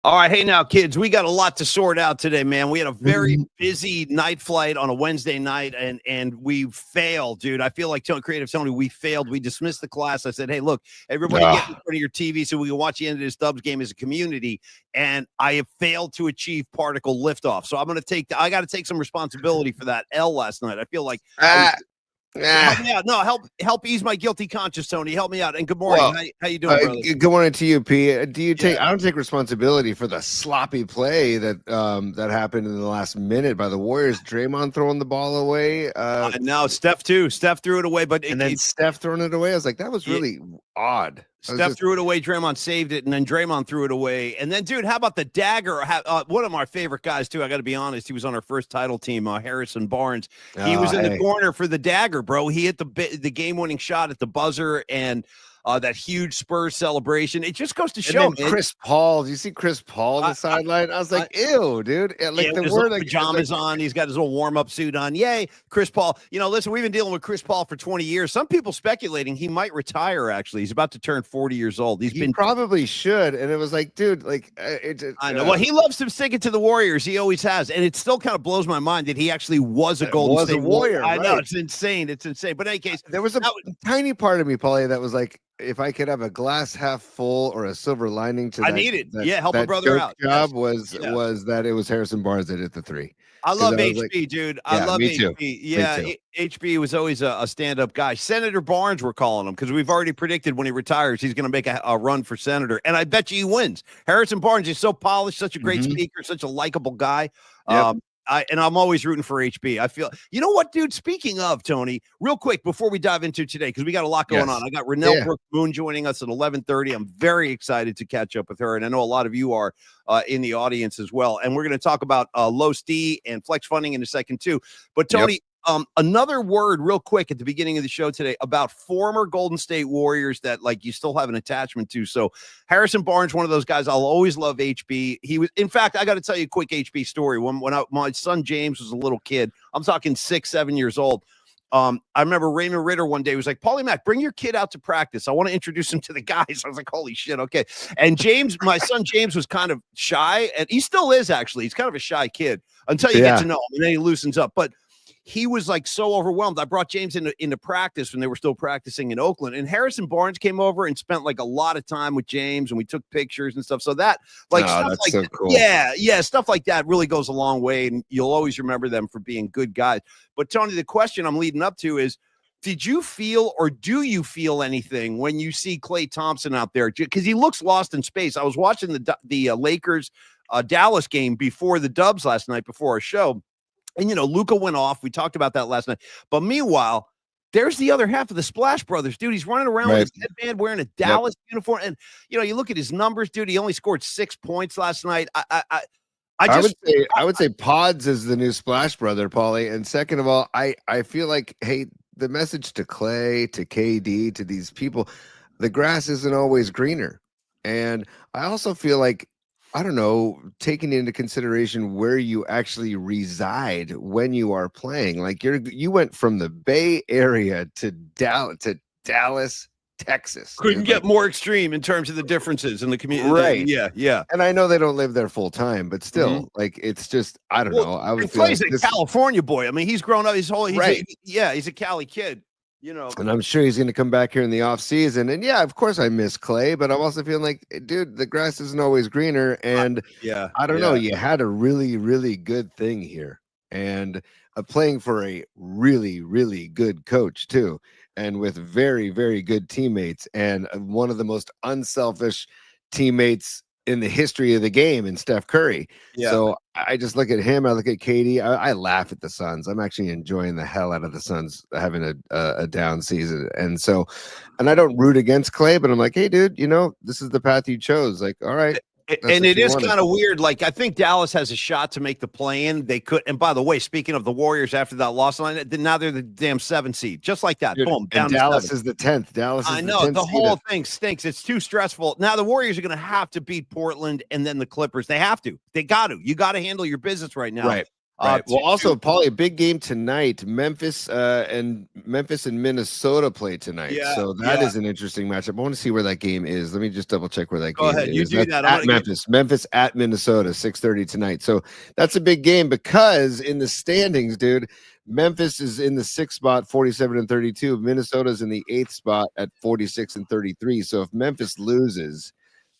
All right, hey now, kids, we got a lot to sort out today, man. We had a very busy night flight on a Wednesday night, and we failed, dude. I feel like Creative Tony, we failed. We dismissed the class. I said, hey, look, everybody get in front of your TV so we can watch the end of this Dubs game as a community. And I have failed to achieve particle liftoff. So I got to take some responsibility for that L last night. I feel like help me out. No, help ease my guilty conscience, Tony. Help me out. And good morning. Well, how you doing, brother? Good morning to you, P. Do you take? I don't take responsibility for the sloppy play that that happened in the last minute by the Warriors. Draymond throwing the ball away. No, Steph too. Steph threw it away, but then Steph throwing it away. I was like, that was really odd. Steph threw it away. Draymond saved it, and then Draymond threw it away. And then, dude, how about the dagger? One of my favorite guys, too. I got to be honest. He was on our first title team, Harrison Barnes. He was in the corner for the dagger, bro. He hit the game-winning shot at the buzzer, and that huge Spurs celebration. It just goes to show, man. Chris Paul. Do you see Chris Paul on the sideline? I was like, ew, dude. Like the word pajamas on. He's got his little warm-up suit on. Yay, Chris Paul. You know, listen, we've been dealing with Chris Paul for 20 years. Some people speculating he might retire, actually. He's about to turn 40 years old. He probably should. And it was like, dude, like, I know. Well, he loves to stick it to the Warriors. He always has. And it still kind of blows my mind that he actually was a Golden State Warrior. I know. It's insane. It's insane. But in any case, there was a tiny part of me, Paulie, that was like, if I could have a glass half full or a silver lining to that, help a brother out. Job was that it was Harrison Barnes that hit the three. I love HB, dude. I love HB. Too. Yeah, HB was always a stand-up guy. Senator Barnes, we're calling him, because we've already predicted when he retires, he's going to make a run for senator. And I bet you he wins. Harrison Barnes is so polished, such a great speaker, such a likable guy. Yep. I'm always rooting for HB. I feel, you know what, dude? Speaking of, Tony, real quick before we dive into today, because we got a lot going on. I got Renel Brooke Moon joining us at 11:30. I'm very excited to catch up with her, and I know a lot of you are in the audience as well. And we're going to talk about low ST and flex funding in a second too. But Tony. Another word real quick at the beginning of the show today about former Golden State Warriors that like you still have an attachment to. So Harrison Barnes, one of those guys, I'll always love HB. He was, in fact, I got to tell you a quick HB story. When my son James was a little kid, I'm talking 6-7 years old. I remember Raymond Ritter one day was like, Paulie Mac, bring your kid out to practice. I want to introduce him to the guys. I was like, holy shit. Okay. And James, my son James was kind of shy, and he still is actually. He's kind of a shy kid until you get to know him, and then he loosens up. But he was like so overwhelmed. I brought James into practice when they were still practicing in Oakland, and Harrison Barnes came over and spent like a lot of time with James, and we took pictures and stuff. So that stuff like so cool. Stuff like that really goes a long way, and you'll always remember them for being good guys. But Tony, the question I'm leading up to is, did you feel or do you feel anything when you see Klay Thompson out there? Because he looks lost in space. I was watching the Lakers Dallas game before the Dubs last night before our show. And, you know, Luka went off. We talked about that last night. But meanwhile, there's the other half of the Splash Brothers, dude. He's running around with his headband wearing a Dallas uniform. And, you know, you look at his numbers, dude. He only scored 6 points last night. I would say Pods is the new Splash Brother, Paulie. And second of all, I feel like, hey, the message to Klay, to KD, to these people, the grass isn't always greener. And I also feel like, I don't know, taking into consideration where you actually reside when you are playing. Like you went from the Bay Area to Dallas, Texas. Couldn't get more extreme in terms of the differences in the community. Right. Yeah. And I know they don't live there full time, but still, like, it's just, I don't know. I would feel like a California boy. I mean, he's grown up. He's a Cali kid. You know, and I'm sure he's going to come back here in the off season. And yeah, of course I miss Klay, but I'm also feeling like, dude, the grass isn't always greener. And I don't know, you had a really, really good thing here, and playing for a really, really good coach too, and with very, very good teammates, and one of the most unselfish teammates in the history of the game in Steph Curry. So I just look at him. I look at KD. I laugh at the Suns. I'm actually enjoying the hell out of the Suns having a down season. And I don't root against Klay, but I'm like, hey, dude, you know, this is the path you chose. Like, all right. And it is kind of weird. Like, I think Dallas has a shot to make the play-in. They could. And by the way, speaking of the Warriors, after that loss line, now they're the damn 7th seed, just like that. Dude, boom. Down Dallas is the 10th. Dallas. I know the whole thing stinks. It's too stressful. Now the Warriors are going to have to beat Portland and then the Clippers. They have to. They got to. You got to handle your business right now. Right. Right. Well, also, Paulie, a big game tonight. Memphis and Minnesota play tonight. Yeah, so that is an interesting matchup. I want to see where that game is. Let me just double check where that Go game ahead. is. You do that. At Memphis. Memphis at Minnesota, 6:30 tonight. So that's a big game because in the standings, dude, Memphis is in the 6th spot, 47-32. Minnesota's in the 8th spot at 46-33. So if Memphis loses,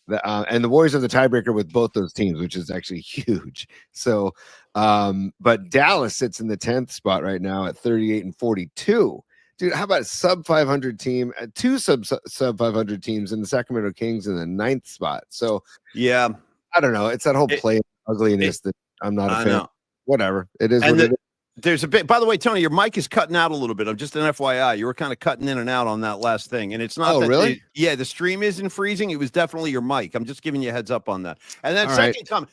and the Warriors have the tiebreaker with both those teams, which is actually huge. So, but Dallas sits in the 10th spot right now at 38-42. Dude, how about a sub 500 team? Two sub 500 teams in the Sacramento Kings in the 9th spot. So, yeah, I don't know. It's that whole play ugliness that I'm not a fan. Know. Whatever it is. What it is. There's a bit, by the way, Tony, your mic is cutting out a little bit. I'm just an FYI. You were kind of cutting in and out on that last thing. And it's not that really? The stream isn't freezing. It was definitely your mic. I'm just giving you a heads up on that. And then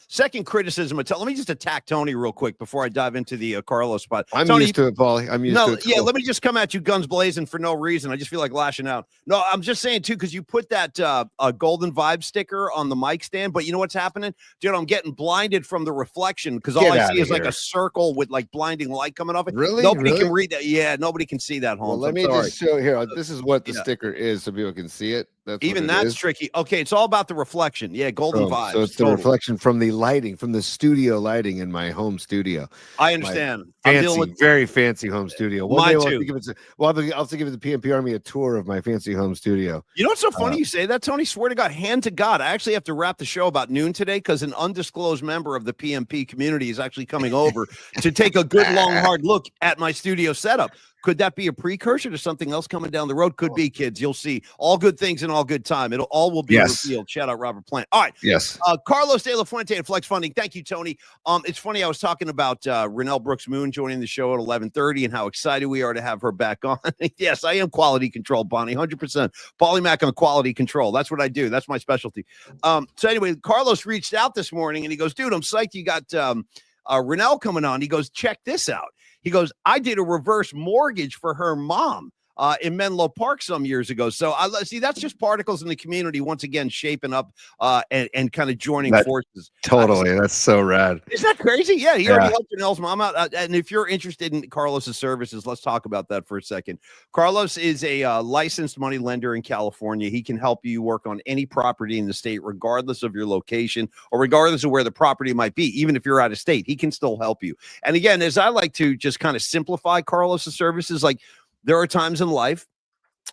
second criticism. Let me just attack Tony real quick before I dive into the Carlos spot. I'm Tony, used to it, Paulie. I'm used to it. Yeah, let me just come at you guns blazing for no reason. I just feel like lashing out. No, I'm just saying too, because you put that golden vibe sticker on the mic stand, but you know what's happening? Dude, I'm getting blinded from the reflection because all I see is like a circle with like blinding light coming off it. Really? Nobody can read that. Yeah, nobody can see that, Holmes. Well, let me just show here. This is what the sticker is so people can see it. That's tricky. Okay, it's all about the reflection. Yeah, golden vibes. So it's the reflection from the lighting, from the studio lighting in my home studio. I understand. Very fancy home studio. Mine too. I'll have to give the PMP Army a tour of my fancy home studio. You know what's so funny you say that, Tony? Swear to God, hand to God. I actually have to wrap the show about noon today because an undisclosed member of the PMP community is actually coming over to take a good, long, hard look at my studio setup. Could that be a precursor to something else coming down the road? Could be, kids. You'll see. All good things in all good time. It all will be revealed. Shout out Robert Plant. All right. Yes. Carlos De La Fuente and Flex Funding. Thank you, Tony. It's funny. I was talking about Renel Brooks Moon joining the show at 11:30 and how excited we are to have her back on. Yes, I am quality control, Bonnie. 100%. Paulie Mac on quality control. That's what I do. That's my specialty. So anyway, Carlos reached out this morning and he goes, dude, I'm psyched you got Renel coming on. He goes, check this out. He goes, I did a reverse mortgage for her mom in Menlo Park some years ago. So I see that's just particles in the community once again shaping up and kind of joining forces. Totally, that's so rad. Isn't that crazy? Yeah, he already helped Renel's mom out. And if you're interested in Carlos's services, let's talk about that for a second. Carlos is a licensed money lender in California. He can help you work on any property in the state, regardless of your location or regardless of where the property might be. Even if you're out of state, he can still help you. And again, as I like to just kind of simplify Carlos's services, like there are times in life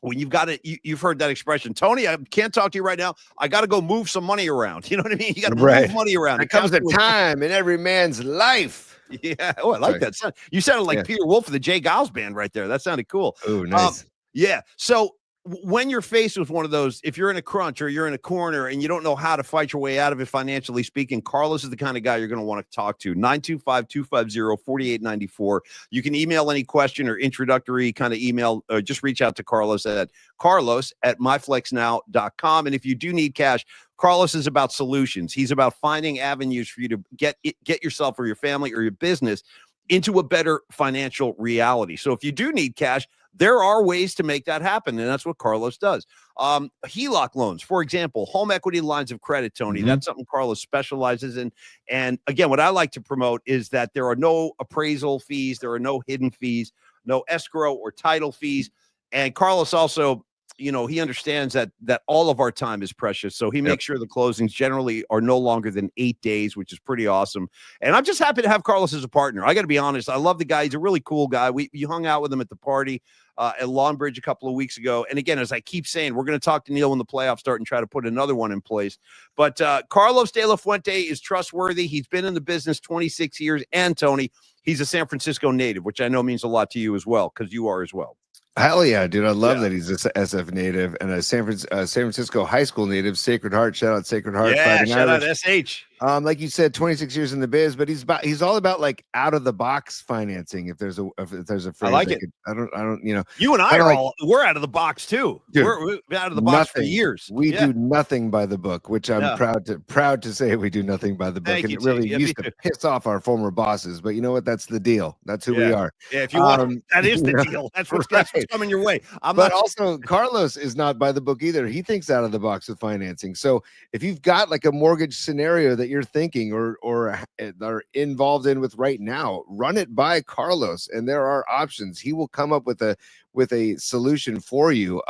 when you've got to, you've heard that expression, Tony, I can't talk to you right now. I got to go move some money around. You know what I mean? You got to move money around. It comes a time in every man's life. Yeah. Oh, I like that. You sounded like Peter Wolf of the Jay Giles band right there. That sounded cool. Oh, nice. Yeah. So when you're faced with one of those, if you're in a crunch or you're in a corner and you don't know how to fight your way out of it, financially speaking, Carlos is the kind of guy you're going to want to talk to. 925-250-4894. You can email any question or introductory kind of email, or just reach out to Carlos at myflexnow.com. And if you do need cash, Carlos is about solutions. He's about finding avenues for you to get yourself or your family or your business into a better financial reality. So if you do need cash, there are ways to make that happen, and that's what Carlos does. HELOC loans, for example, home equity lines of credit, Tony. That's something Carlos specializes in. And again, what I like to promote is that there are no appraisal fees, there are no hidden fees, no escrow or title fees. And Carlos also, you know, he understands that all of our time is precious. So he makes sure the closings generally are no longer than 8 days, which is pretty awesome. And I'm just happy to have Carlos as a partner. I got to be honest. I love the guy. He's a really cool guy. You hung out with him at the party at Long Bridge a couple of weeks ago. And again, as I keep saying, we're going to talk to Neil when the playoffs start and try to put another one in place. But Carlos De La Fuente is trustworthy. He's been in the business 26 years. And Tony, he's a San Francisco native, which I know means a lot to you as well, because you are as well. Hell yeah, dude. I love that he's a SF native and a San Francisco high school native. Sacred Heart. Shout out Sacred Heart. Yeah, shout out SH. Like you said, 26 years in the biz, but he's all about like out of the box financing. If there's a phrase, I like it. I don't, you know, you and I are we're out of the box too. Dude, we're out of the box for years. We do nothing by the book, which I'm proud to say we do nothing by the book. Thank and you, it really used to piss off our former bosses, but you know what? That's the deal. That's who we are. Yeah, if you want, that is the deal. That's what's coming your way. But also, Carlos is not by the book either. He thinks out of the box with financing. So if you've got like a mortgage scenario that you're thinking or are involved in with right now, run it by Carlos, and there are options. He will come up with a solution for you.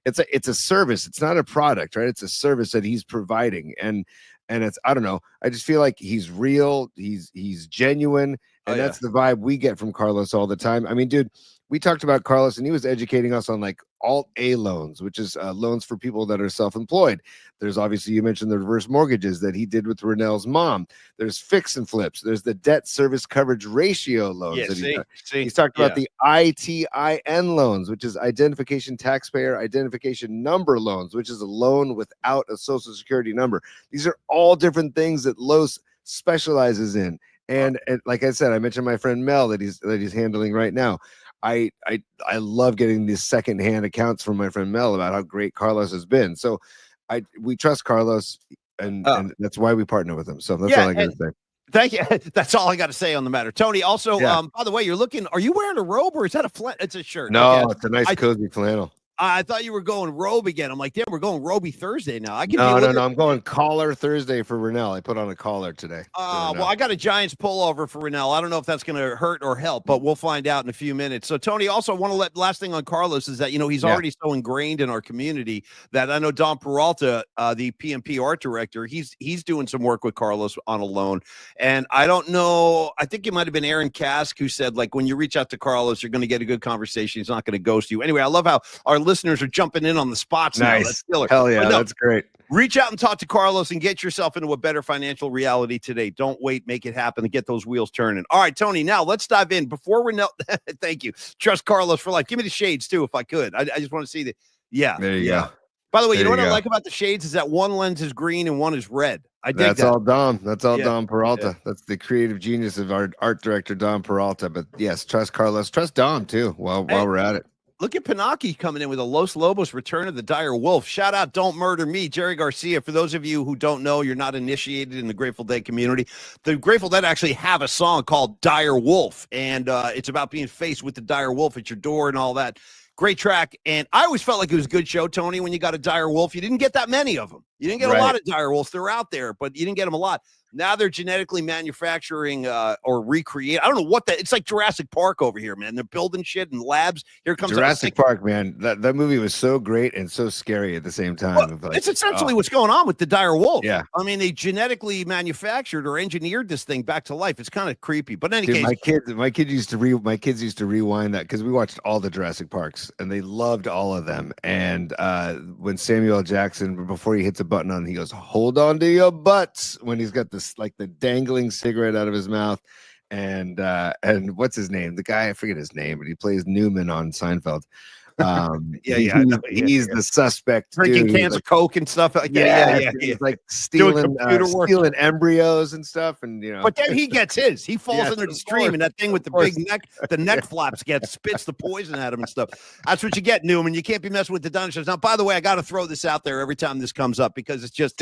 It's a service. It's not a product, right? It's a service that he's providing, and it's, I don't know. I just feel like he's real. He's genuine, and that's the vibe we get from Carlos all the time. I mean, dude, we talked about Carlos, and he was educating us on like Alt-A loans, which is loans for people that are self-employed. There's obviously, you mentioned the reverse mortgages that he did with Renel's mom. There's fix and flips. There's the debt service coverage ratio loans. He's talked about the ITIN loans, which is identification taxpayer identification number loans, which is a loan without a social security number. These are all different things that Los specializes in. And like I said, I mentioned my friend Mel that he's handling right now. I love getting these secondhand accounts from my friend Mel about how great Carlos has been. So we trust Carlos, and that's why we partner with him. So that's all I got to say. Thank you. That's all I got to say on the matter. Tony, also, by the way, are you wearing a robe or is that it's a shirt? No, it's a nice cozy flannel. I thought you were going robe again. I'm like, damn, we're going Roby Thursday now. No. I'm going collar Thursday for Renel. I put on a collar today. Well, I got a Giants pullover for Renel. I don't know if that's going to hurt or help, but we'll find out in a few minutes. So, Tony, also want to last thing on Carlos is that, he's already so ingrained in our community that I know Don Peralta, the PMP art director, he's doing some work with Carlos on a loan. And I don't know, I think it might have been Aaron Kask who said, like, when you reach out to Carlos, you're going to get a good conversation. He's not going to ghost you. Anyway, I love how our listeners are jumping in on the spots now. That's killer. Hell yeah, that's great. Reach out and talk to Carlos and get yourself into a better financial reality today. Don't wait, make it happen and get those wheels turning. All right, Tony, now let's dive in. Before Renel, thank you. Trust Carlos for life. Give me the shades too, if I could. I just want to see the, There you go. By the way, you know what I like about the shades is that one lens is green and one is red. That's all Dom. That's all Dom Peralta. Yeah. That's the creative genius of our art director, Dom Peralta. But yes, trust Carlos. Trust Dom too while we're at it. Look at Pinocchio coming in with a Los Lobos Return of the Dire Wolf. Shout out Don't Murder Me, Jerry Garcia. For those of you who don't know, you're not initiated in the Grateful Dead community. The Grateful Dead actually have a song called Dire Wolf, and it's about being faced with the dire wolf at your door and all that. Great track, and I always felt like it was a good show, Tony, when you got a dire wolf. You didn't get that many of them. You didn't get a lot of dire wolves. They're out there, but you didn't get them a lot. Now they're genetically manufacturing or recreate. I don't know what that. It's like Jurassic Park over here, man. They're building shit in labs. Here comes Jurassic Park, man. That movie was so great and so scary at the same time. Well, it's essentially what's going on with the dire wolf. Yeah, I mean, they genetically manufactured or engineered this thing back to life. It's kind of creepy. But in any case, my kids used to rewind that because we watched all the Jurassic Parks and they loved all of them. And when Samuel L. Jackson, before he hits a button on, he goes, "Hold on to your butts," when he's got this like the dangling cigarette out of his mouth, and what's his name? The guy, I forget his name, but he plays Newman on Seinfeld. He's the suspect, drinking cans of Coke and stuff like that. He's like stealing embryos and stuff, and But then he gets his. He falls into the stream, and that thing with the big neck, the neck flaps spits the poison at him and stuff. That's what you get, Newman. You can't be messing with the dinosaurs. Now, by the way, I got to throw this out there every time this comes up because it's just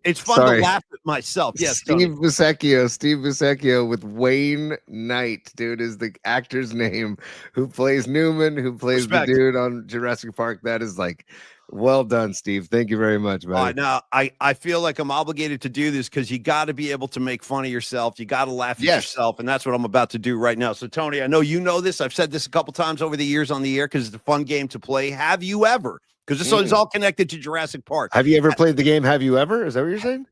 it's fun to laugh at myself. Yes, Steve Buscecchio with Wayne Knight, dude, is the actor's name who plays Newman, who plays the dude on Jurassic Park. That is like, well done, Steve. Thank you very much, buddy. Now I feel like I'm obligated to do this because you got to be able to make fun of yourself. You got to laugh at yourself, and that's what I'm about to do right now. So, Tony, I know you know this. I've said this a couple times over the years on the air because it's a fun game to play. Have you ever? Because this is all connected to Jurassic Park. Have you ever played the game? Have you ever? Is that what you're saying?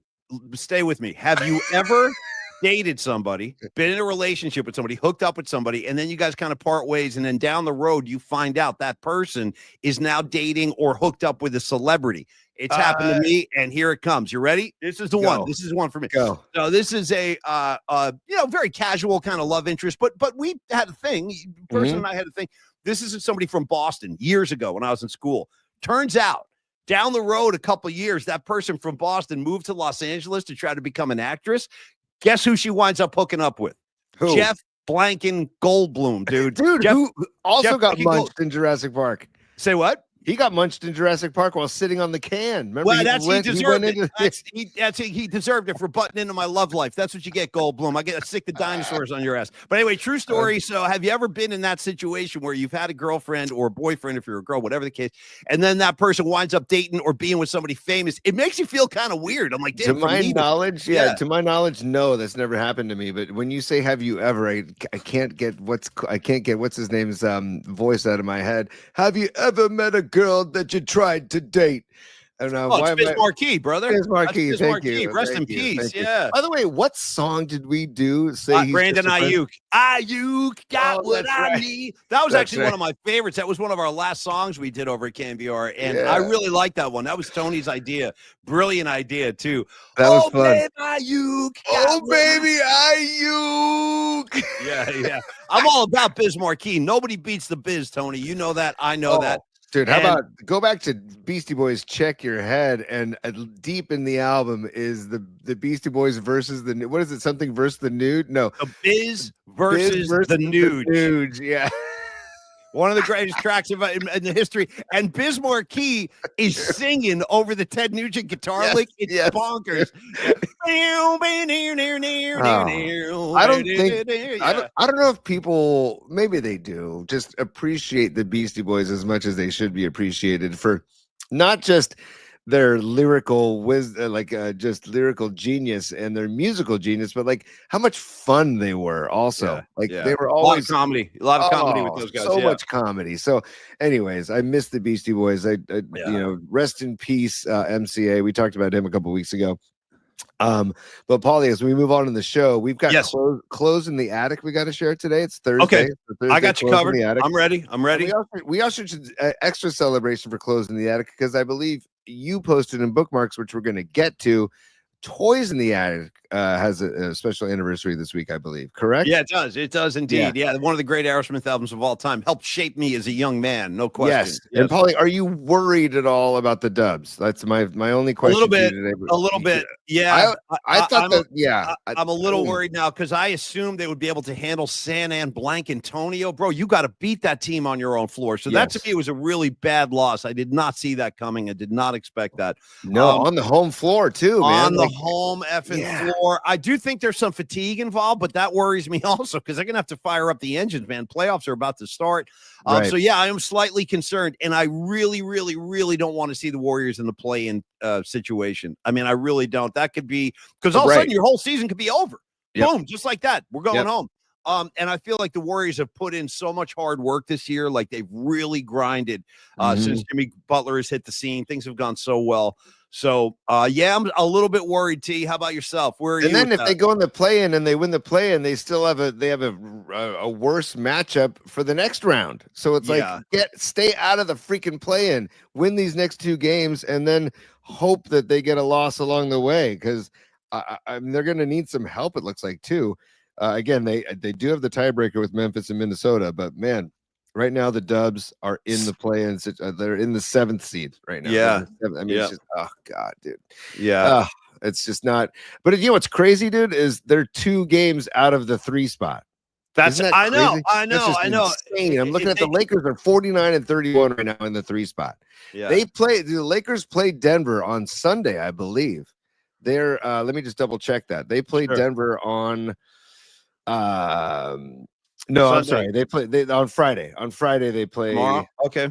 Stay with me. Have you ever dated somebody, been in a relationship with somebody, hooked up with somebody, and then you guys kind of part ways, and then down the road you find out that person is now dating or hooked up with a celebrity? It's happened to me, and here it comes. You ready? This is the one. This is one for me. Go. So this is a very casual kind of love interest, but we had a thing. Person and I had a thing. This is somebody from Boston years ago when I was in school. Turns out, down the road a couple of years, that person from Boston moved to Los Angeles to try to become an actress. Guess who she winds up hooking up with? Who? Jeff Blanken Goldblum, dude. Dude, who also got munched in Jurassic Park. Say what? He got munched in Jurassic Park while sitting on the can. Remember, well, he deserved it. He deserved it for butting into my love life. That's what you get, Goldblum. I get to stick the dinosaurs on your ass. But anyway, true story. So have you ever been in that situation where you've had a girlfriend or a boyfriend, if you're a girl, whatever the case, and then that person winds up dating or being with somebody famous? It makes you feel kind of weird. I'm like, to my knowledge, to my knowledge, no, that's never happened to me. But when you say "have you ever," I can't get what's his name's voice out of my head. Have you ever met a girl that you tried to date? I don't know. It's Biz Marquee, brother. Biz Marquee, thank you. Rest in peace. Yeah. By the way, what song did we do? Say Brandon Ayuk. Ayuk got what I need. That was actually one of my favorites. That was one of our last songs we did over at KNBR, and I really liked that one. That was Tony's idea. Brilliant idea too. That was fun. Baby Ayuk. Oh baby Ayuk. Yeah. I'm all about Biz Marquee. Nobody beats the Biz, Tony. You know that. I know that. Dude, how about go back to Beastie Boys, Check Your Head, and deep in the album is the Beastie Boys versus the, what is it, something versus the Nude? No. The Biz versus the Nude. Yeah. One of the greatest tracks in the history. And Biz Marquee is singing over the Ted Nugent guitar lick. It's bonkers. I don't know if people, maybe they do, just appreciate the Beastie Boys as much as they should be appreciated for not just their lyrical wisdom, just lyrical genius and their musical genius, but like how much fun they were also. They were always a lot of comedy with those guys. So much comedy. So anyways, I miss the Beastie Boys. Rest in peace, MCA. We talked about him a couple weeks ago. But Paulie, as we move on in the show, we've got clothes in the attic we got to share today. It's Thursday. Okay, I got you covered. I'm ready. We also should extra celebration for clothes in the attic, because I believe you posted in bookmarks, which we're going to get to. Toys in the Attic has a special anniversary this week, I believe. Correct? Yeah, it does. It does indeed. Yeah, one of the great Aerosmith albums of all time. Helped shape me as a young man. No question. Yes. And Paulie, are you worried at all about the Dubs? That's my only question. A little bit. Yeah. I thought I'm a little worried now, because I assumed they would be able to handle San and Blank Antonio. Bro, you got to beat that team on your own floor. So that to me was a really bad loss. I did not see that coming. I did not expect that. No, on the home floor too, man. On the home effing floor. I do think there's some fatigue involved, but that worries me also, because they're gonna have to fire up the engines, man. Playoffs are about to start. So I am slightly concerned, and I really, really, really don't want to see the Warriors in the play-in situation. I mean, I really don't. That could be, because all of a sudden your whole season could be over. Boom, just like that. We're going home. And I feel like the Warriors have put in so much hard work this year. Like, they've really grinded since Jimmy Butler has hit the scene. Things have gone so well. So, I'm a little bit worried. T, how about yourself? Where are you? And then if they go in the play-in and they win the play-in, they still have a worse matchup for the next round. So it's stay out of the freaking play-in, win these next two games, and then hope that they get a loss along the way, because they're going to need some help, it looks like, too. Again, they do have the tiebreaker with Memphis and Minnesota, but man, right now the Dubs are in the play-in. They're in the 7th seed right now. Yeah, I mean, it's just, oh god, dude. Yeah, it's just not. But you know what's crazy, dude, is they're 2 games out of the 3 spot. I know. Insane. I'm looking at the Lakers are 49-31 right now in the 3 spot. Yeah, the Lakers played Denver on Sunday, I believe. They're let me just double check that. They played Denver on no, Sunday. I'm sorry. They play on Friday. On Friday they play tomorrow. Okay.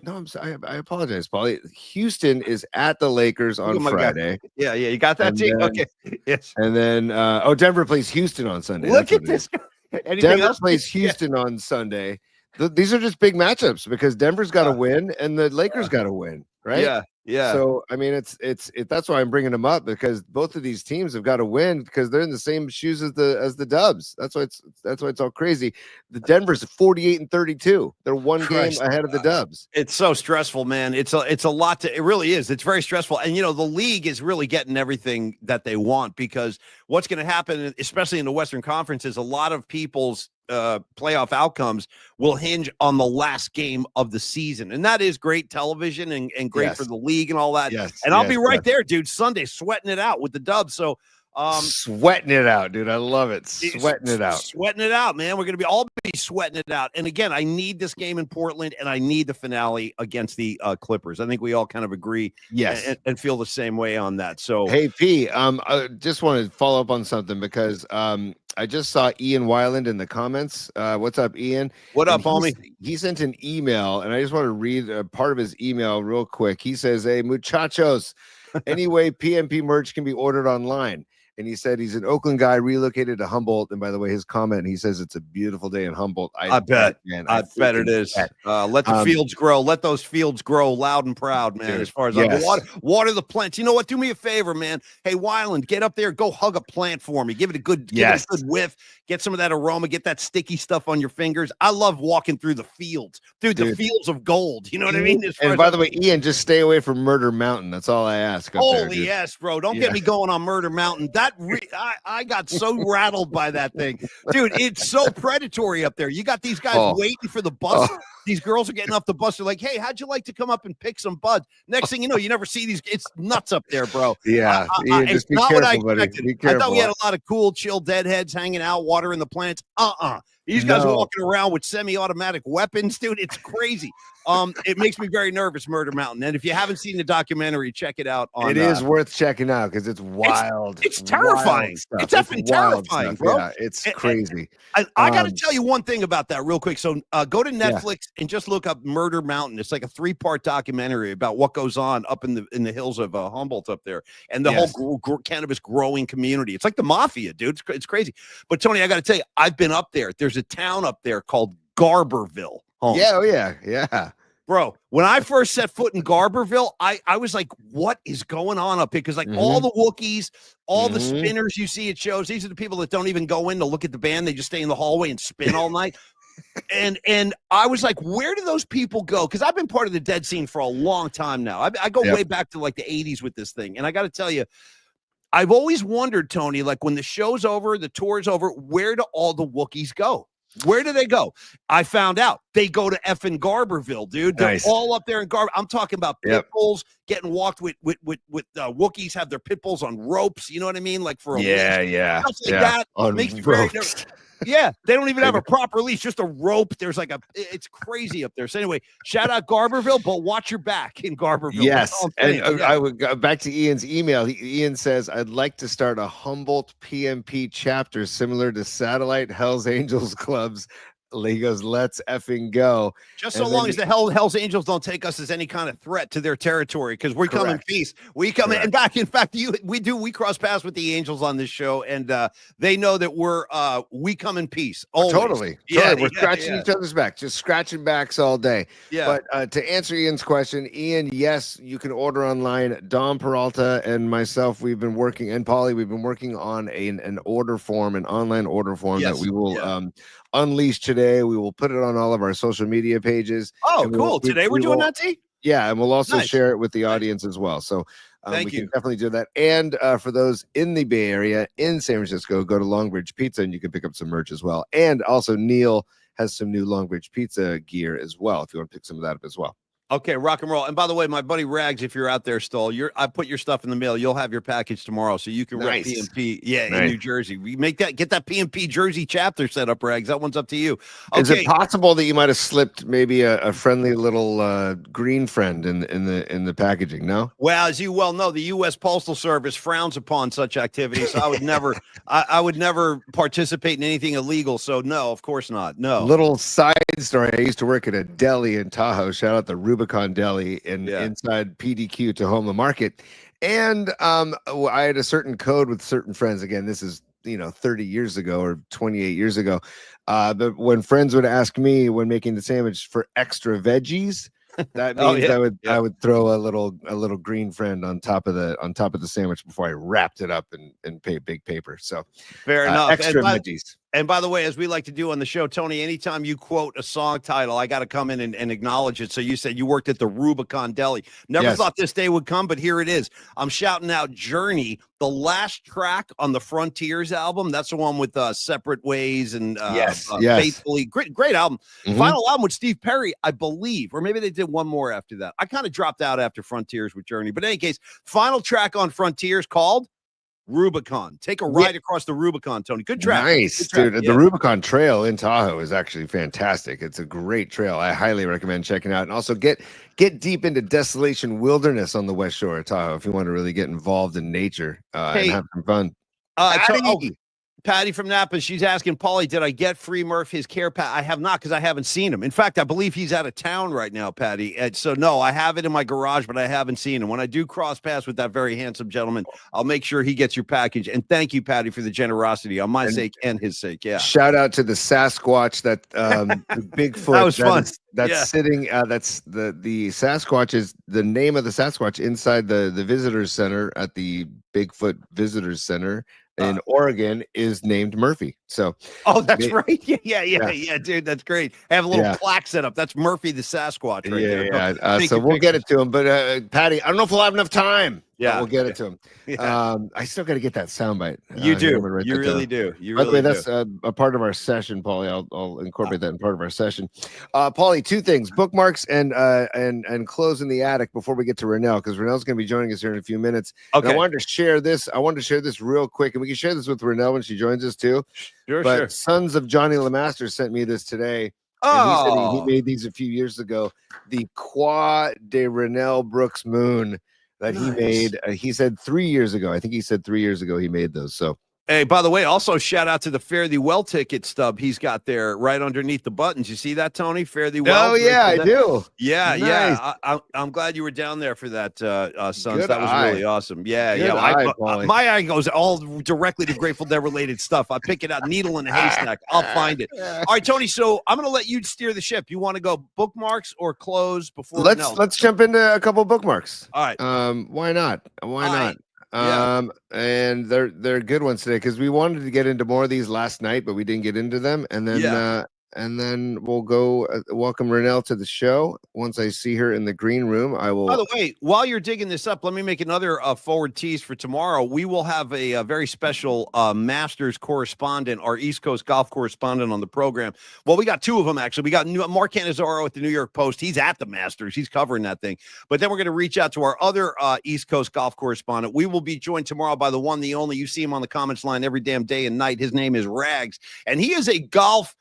No, I'm sorry. I apologize, Paulie. Houston is at the Lakers on Friday. God. Yeah, you got that, T? Okay. Yes. And then Denver plays Houston on Sunday. Look at this. Denver plays Houston on Sunday. These are just big matchups, because Denver's got to win and the Lakers got to win, right? Yeah. So I mean, it's that's why I'm bringing them up, because both of these teams have got to win, because they're in the same shoes as the Dubs. That's why it's all crazy. The Denver's 48-32. They're one game ahead of the Dubs. It's so stressful, man. It's a lot it really is. It's very stressful. And the league is really getting everything that they want, because what's going to happen, especially in the Western Conference, is a lot of people's playoff outcomes will hinge on the last game of the season, and that is great television and great for the league and all that. And I'll be right there, dude, Sunday sweating it out with the Dubs. So Sweating it out, dude. I love it. Sweating it out. Sweating it out, man. We're going to all be sweating it out. And again, I need this game in Portland, and I need the finale against the Clippers. I think we all kind of agree, yes, and feel the same way on that. So, hey, P, I just want to follow up on something because I just saw Ian Weiland in the comments. What's up, Ian? What up, homie? He sent an email, and I just want to read a part of his email real quick. He says, "Hey, muchachos, anyway, PMP merch can be ordered online." And he said he's an Oakland guy relocated to Humboldt. And by the way, his comment, he says it's a beautiful day in Humboldt. I bet, man. I bet it is. Let the fields grow. Let those fields grow loud and proud, man. Dude, as far as water the plants. You know what? Do me a favor, man. Hey, Weiland, get up there. Go hug a plant for me. Give it a good, give it a good whiff. Get some of that aroma. Get that sticky stuff on your fingers. I love walking through the fields, dude. The fields of gold. You know what I mean? And by the way, Ian, just stay away from Murder Mountain. That's all I ask. Holy yes, bro. Don't get me going on Murder Mountain. That I got so rattled by that thing, dude. It's so predatory up there. You got these guys waiting for the bus. These girls are getting off the bus. They're like, "Hey, how'd you like to come up and pick some buds?" Next thing you know, you never see these. It's nuts up there, bro. Yeah, it's not what I expected. I thought we had a lot of cool, chill deadheads hanging out, watering the plants. These guys are walking around with semi-automatic weapons, dude. It's crazy. It makes me very nervous, Murder Mountain. And if you haven't seen the documentary, check it out. It is worth checking out because it's wild. It's terrifying. It's effing terrifying, bro. Yeah, it's crazy. I got to tell you one thing about that real quick. So go to Netflix and just look up Murder Mountain. It's like a 3-part documentary about what goes on up in the hills of Humboldt up there, and the whole cannabis growing community. It's like the mafia, dude. It's crazy. But Tony, I got to tell you, I've been up there. There's a town up there called Garberville. Yeah. Bro, when I first set foot in Garberville, I was like, what is going on up here? Because all the Wookiees, all the spinners you see at shows, these are the people that don't even go in to look at the band. They just stay in the hallway and spin all night. And I was like, where do those people go? Because I've been part of the dead scene for a long time now. I go way back to like the 80s with this thing. And I got to tell you, I've always wondered, Tony, like when the show's over, the tour's over, where do all the Wookiees go? Where do they go? I found out they go to effing Garberville, dude. They're all up there in Garber. I'm talking about pit bulls getting walked with Wookiees have their pit bulls on ropes. You know what I mean? Like for a leash. Stuff like that on makes me very nervous. Yeah, they don't even have a proper leash, just a rope. There's like it's crazy up there. So anyway, shout out Garberville, but watch your back in Garberville. Yes, and I would go back to Ian's email. Ian says, "I'd like to start a Humboldt PMP chapter similar to Satellite Hells Angels clubs." He goes, "Let's effing go." Just so long as the Hell's Angels don't take us as any kind of threat to their territory, because we come in peace. We come in back. In fact, we cross paths with the Angels on this show, and they know that we come in peace. Always. Totally. We're scratching each other's back, just scratching backs all day. Yeah. But to answer Ian's question, Ian, yes, you can order online. Dom Peralta and myself, and Paulie, we've been working on an order form, an online order form that we will unleash today. We will put it on all of our social media pages. Oh, cool. Today we're doing that, T? Yeah, and we'll also share it with the audience as well. So we can definitely do that. And for those in the Bay Area, in San Francisco, go to Longbridge Pizza and you can pick up some merch as well. And also Neil has some new Longbridge Pizza gear as well, if you want to pick some of that up as well. Okay, rock and roll. And by the way, my buddy Rags, if you're out there still, I put your stuff in the mail. You'll have your package tomorrow, so you can rep PMP. Yeah, in New Jersey. We get that PMP Jersey chapter set up, Rags. That one's up to you. Okay. Is it possible that you might have slipped maybe a friendly little green friend in the packaging? No. Well, as you well know, the U.S. Postal Service frowns upon such activities. So I would never, I would never participate in anything illegal. So no, of course not. No. Little side story. I used to work at a deli in Tahoe. Shout out the Rubicon Deli inside PDQ Tahoma Market. And I had a certain code with certain friends. Again, this is 30 years ago or 28 years ago. But when friends would ask me when making the sandwich for extra veggies, that means I would throw a little green friend on top of the sandwich before I wrapped it up and pay big paper. So fair enough. Extra veggies. And by the way, as we like to do on the show, Tony, anytime you quote a song title, I got to come in and acknowledge it. So you said you worked at the Rubicon Deli. Never thought this day would come, but here it is. I'm shouting out Journey, the last track on the Frontiers album. That's the one with Separate Ways and Faithfully. Great album. Final album with Steve Perry, I believe, or maybe they did one more after that. I kind of dropped out after Frontiers with Journey. But in any case, final track on Frontiers called Rubicon. Take a ride across the Rubicon, Tony. Good track. Nice, good track. dude. The Rubicon Trail in Tahoe is actually fantastic. It's a great trail. I highly recommend checking out. And also get deep into Desolation Wilderness on the West Shore of Tahoe if you want to really get involved in nature and have some fun. Patty from Napa, she's asking, Paulie, did I get Free Murph his care pack? I have not, because I haven't seen him. In fact, I believe he's out of town right now, Patty. And so, no, I have it in my garage, but I haven't seen him. When I do cross paths with that very handsome gentleman, I'll make sure he gets your package. And thank you, Patty, for the generosity on my sake and his sake. Yeah. Shout out to the Sasquatch that Bigfoot. That was fun. That's sitting. That's the Sasquatch is the name of the Sasquatch inside the visitors center at the Bigfoot Visitors Center in Oregon is named Murphy. So, that's right. Yeah, dude, that's great. I have a little plaque set up. That's Murphy the Sasquatch right there. Yeah. So we'll get it to him. But Patty, I don't know if we'll have enough time. Yeah, we'll get it to him. I still got to get that soundbite. You do. You really do. By the way, that's a part of our session, Paulie. I'll incorporate that in part of our session. Paulie, two things: bookmarks and closing the attic before we get to Renel, because Renel's going to be joining us here in a few minutes. Okay. And I wanted to share this. Real quick, and we can share this with Renel when she joins us too. Sure. Sons of Johnny Lamaster sent me this today. And he said he made these a few years ago. The Croix de Renel Brooks Moon that he made. He said 3 years ago. I think he said 3 years ago he made those. So. Hey, by the way, also shout out to the Fare Thee Well ticket stub he's got there right underneath the buttons. You see that, Tony? Fare Thee Well. Oh, yeah, I do. Yeah, nice. I'm glad you were down there for that, Sons. Good that was really awesome. Yeah. My eye goes all directly to Grateful Dead related stuff. I pick it out, needle in a haystack. I'll find it. All right, Tony. So I'm going to let you steer the ship. You want to go bookmarks or close before? Let's jump into a couple bookmarks. All right. Why not? And they're good ones today because we wanted to get into more of these last night, but we didn't get into them. And then we'll go welcome Renel to the show. Once I see her in the green room, I will. By the way, while you're digging this up, let me make another forward tease for tomorrow. We will have a very special Masters correspondent, our East Coast golf correspondent on the program. Well, we got two of them, actually. We got Mark Cannizzaro at the New York Post. He's at the Masters. He's covering that thing. But then we're going to reach out to our other East Coast golf correspondent. We will be joined tomorrow by the one, the only. You see him on the comments line every damn day and night. His name is Rags, and he is a golf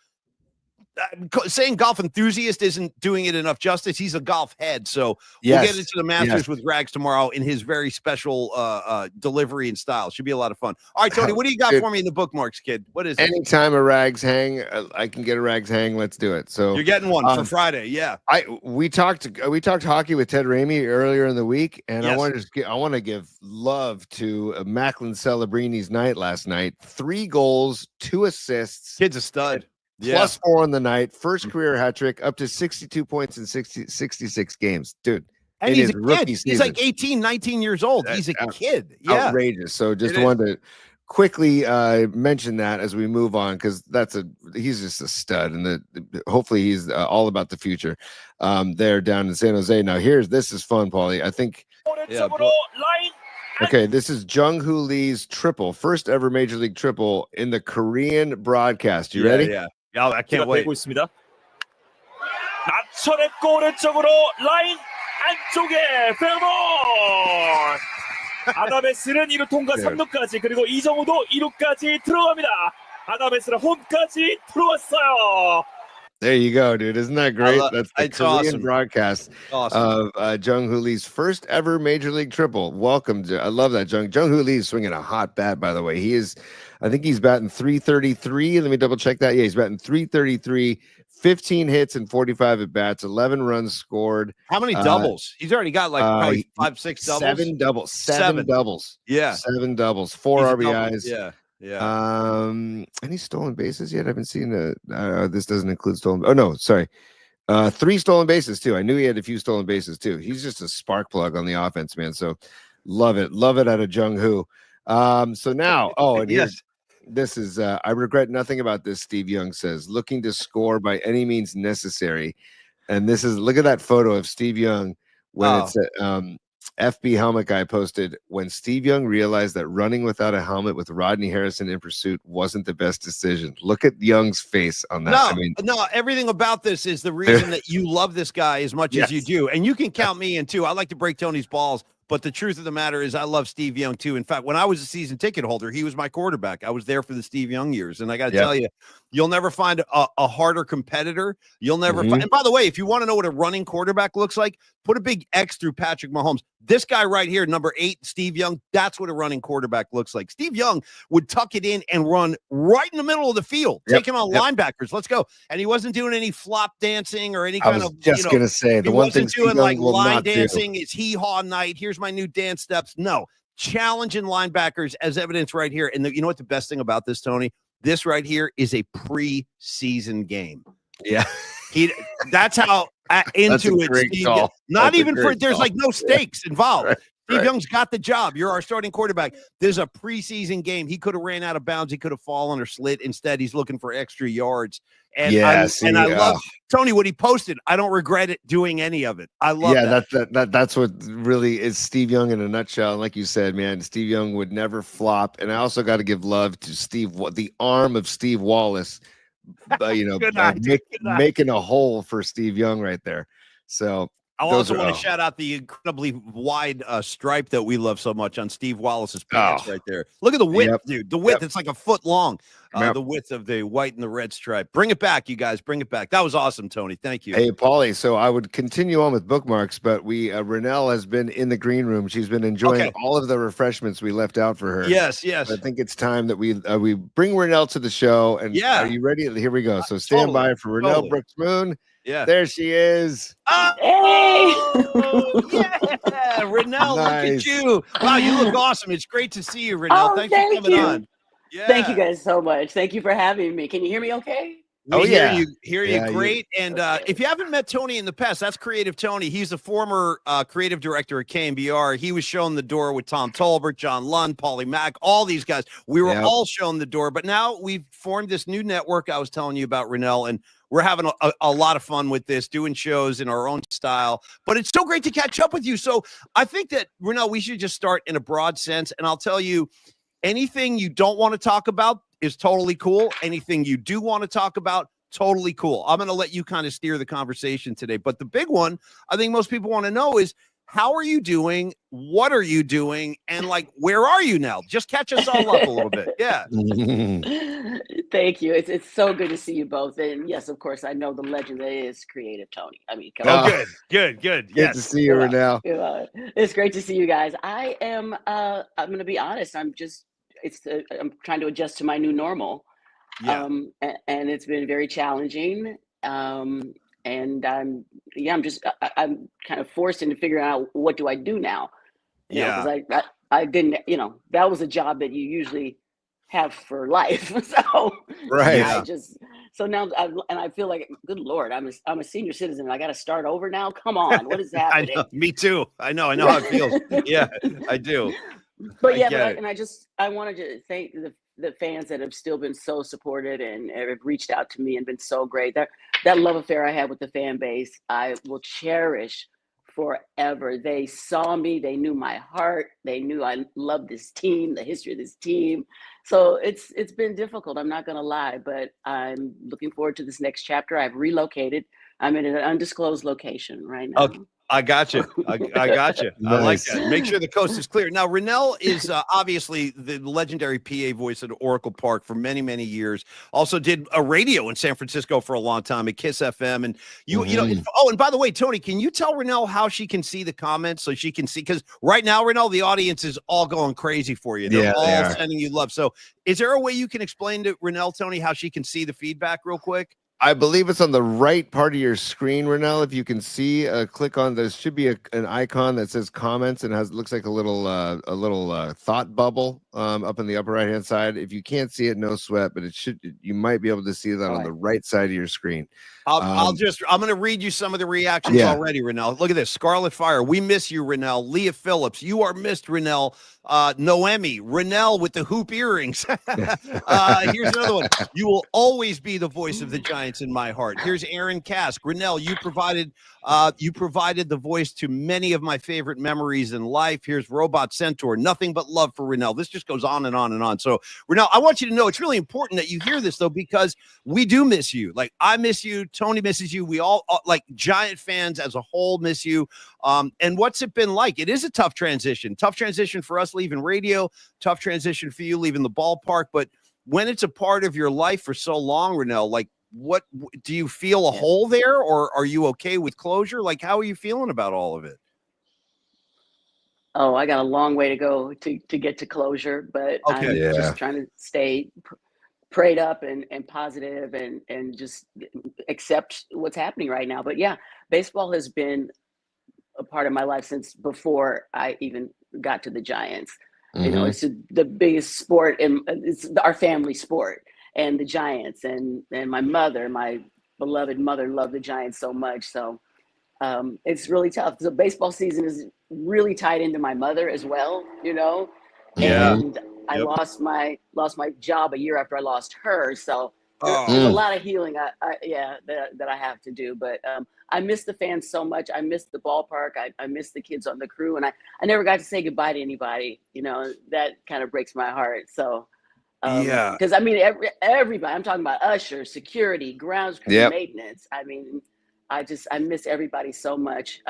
saying golf enthusiast isn't doing it enough justice. He's a golf head. So we'll get into the Masters with Rags tomorrow in his very special delivery and style. Should be a lot of fun. All right, Tony, what do you got for me in the bookmarks, kid? What is it? Anytime a Rags hang, I can get a Rags hang. Let's do it. So you're getting one for Friday. Yeah. We talked hockey with Ted Ramey earlier in the week, and I want to give love to Macklin Celebrini's night last night. 3 goals, 2 assists. Kid's a stud. Plus 4 on the night, first career hat trick, up to 62 points in 66 games, dude. And he's a kid. He's like 18, 19 years old. He's a kid. Yeah. Outrageous. So just wanted to quickly mention that as we move on, because he's just a stud, and hopefully he's all about the future there down in San Jose. Now this is fun, Paulie. I think. Okay, this is Jung-Hoo Lee's triple, first ever Major League triple in the Korean broadcast. You ready? Yeah. I can't wait. 있습니다. 낮춰냈고 오른쪽으로 라인 안쪽에 페어볼. 아다메스는 2루 통과 3루까지, 그리고 이정우도 2루까지 들어갑니다. 아다메스는 홈까지 들어왔어요. There you go, dude. Isn't that great? That's the Korean broadcast of Jung-Hoo Lee's first ever Major League triple. Welcome to, I love that. Jung-Hoo Lee is swinging a hot bat, by the way. I think he's batting 333. Let me double check that. Yeah, he's batting 333, 15 hits and 45 at bats, 11 runs scored. How many doubles? He's already got like probably 5-6 doubles. Seven doubles. Yeah. 7 doubles, 4 RBIs. Yeah. Any stolen bases yet? I haven't seen this doesn't include stolen. Oh no, sorry. 3 stolen bases too. I knew he had a few stolen bases too. He's just a spark plug on the offense, man. So love it out of Jung-Hoo. So now, this is I regret nothing about this. Steve Young says, looking to score by any means necessary. And this is, look at that photo of Steve Young when it's FB helmet guy posted, when Steve Young realized that running without a helmet with Rodney Harrison in pursuit wasn't the best decision. Look at Young's face on that. No, everything about this is the reason that you love this guy as much as you do. And you can count me in too. I like to break Tony's balls, But the truth of the matter is I love Steve Young too. In fact, when I was a season ticket holder, he was my quarterback. I was there for the Steve Young years. And I got to tell you, you'll never find a harder competitor. You'll never find. And by the way, if you want to know what a running quarterback looks like, put a big X through Patrick Mahomes. This guy right here, number 8, Steve Young, that's what a running quarterback looks like. Steve Young would tuck it in and run right in the middle of the field, taking on linebackers. Let's go. And he wasn't doing any flop dancing or any kind of, just going to say, the one thing Steve doing like line dancing, it's hee-haw night. Here's my new dance steps. No, challenging linebackers as evidence right here. And you know what the best thing about this, Tony? This right here is a preseason game. Yeah. That's how into it, Steve. Not even for there's like no stakes involved. Right. Steve Young's got the job. You're our starting quarterback. There's a preseason game. He could have ran out of bounds. He could have fallen or slid. Instead, he's looking for extra yards. And I love Tony what he posted. I don't regret it doing any of it. I love that. That's what really is Steve Young in a nutshell. And like you said, man, Steve Young would never flop. And I also got to give love to Steve, the arm of Steve Wallace. Making a hole for Steve Young right there. So I also want to shout out the incredibly wide stripe that we love so much on Steve Wallace's pants right there. Look at the width, dude. The width, it's like a foot long. The width of the white and the red stripe. Bring it back, you guys. Bring it back. That was awesome, Tony. Thank you. Hey, Paulie. So I would continue on with bookmarks, but Renel has been in the green room. She's been enjoying all of the refreshments we left out for her. Yes. I think it's time that we bring Renel to the show. And are you ready? Here we go. So stand by for Renel Brooks Moon. Yeah, there she is. Hey, Renel, look at you! Wow, you look awesome. It's great to see you, Renel. Thanks for coming on. Yeah. Thank you guys so much. Thank you for having me. Can you hear me okay? We hear you great. And if you haven't met Tony in the past, that's Creative Tony. He's a former creative director at KMBR. He was shown the door with Tom Tolbert, John Lund, Paulie Mack, all these guys. We were all shown the door. But now we've formed this new network I was telling you about, Renel, and we're having a lot of fun with this, doing shows in our own style. But it's so great to catch up with you. So I think that, Renel, we should just start in a broad sense. And I'll tell you, anything you don't want to talk about is totally cool. Anything you do want to talk about, totally cool. I'm going to let you kind of steer the conversation today. But the big one I think most people want to know is, how are you doing? What are you doing? And like, where are you now? Just catch us all up a little bit. Yeah. Thank you. It's so good to see you both. And yes, of course, I know the legend that is Creative Tony. I mean, come on. Good. Good to see you, Renel. It's great to see you guys. I am, I'm going to be honest. I'm trying to adjust to my new normal. Yeah. And it's been very challenging. And I'm kind of forced into figuring out, what do I do now? Because I didn't, that was a job that you usually have for life. So so now I feel like, good Lord, I'm a senior citizen. I got to start over now. Come on, what is happening? I know, me too. I know how it feels. Yeah, I do. But I wanted to thank the fans that have still been so supported and have reached out to me and been so great. That love affair I had with the fan base, I will cherish forever. They saw me, they knew my heart, they knew I loved this team, the history of this team. So it's been difficult, I'm not gonna lie, but I'm looking forward to this next chapter. I've relocated. I'm in an undisclosed location right now. Okay. I got you. I got you. Nice. I like that. Make sure the coast is clear. Now, Renel is obviously the legendary PA voice at Oracle Park for many, many years. Also did a radio in San Francisco for a long time at Kiss FM. And you know, and by the way, Tony, can you tell Renel how she can see the comments so she can see? Because right now, Renel, the audience is all going crazy for you. They're all sending you love. So is there a way you can explain to Renel, Tony, how she can see the feedback real quick? I believe it's on the right part of your screen, Renel. If you can see, click on, there should be an icon that says comments and looks like a little thought bubble up in the upper right hand side. If you can't see it, no sweat, but you might be able to see that on the right side of your screen. I'm going to read you some of the reactions already, Renel. Look at this. Scarlet Fire. We miss you, Renel. Leah Phillips. You are missed, Renel. Noemi. Renel with the hoop earrings. Here's another one. You will always be the voice of the Giants in my heart. Here's Aaron Kask. Renel, you provided the voice to many of my favorite memories in life. Here's Robot Centaur. Nothing but love for Renel. This just just goes on and on and on. So Renel, I want you to know it's really important that you hear this though, because we do miss you. Like I miss you, Tony misses you. We all like Giant fans as a whole miss you. And what's it been like? It is a tough transition for us leaving radio, tough transition for you leaving the ballpark. But when it's a part of your life for so long, Renel, like what do you feel a hole there, or are you okay with closure? Like, how are you feeling about all of it? Oh, I got a long way to go to get to closure, but I'm just trying to stay prayed up and positive and just accept what's happening right now. But yeah, baseball has been a part of my life since before I even got to the Giants. You know, it's the biggest sport, and it's our family sport, and the Giants and my mother, my beloved mother, loved the Giants so much. So it's really tough. The baseball season is really tied into my mother as well, you know. And I lost my job a year after I lost her. So there's a lot of healing that I have to do. But I miss the fans so much. I miss the ballpark. I miss the kids on the crew, and I never got to say goodbye to anybody. You know, that kind of breaks my heart. So because I mean everybody. I'm talking about usher, security, grounds crew, maintenance. I mean, I miss everybody so much.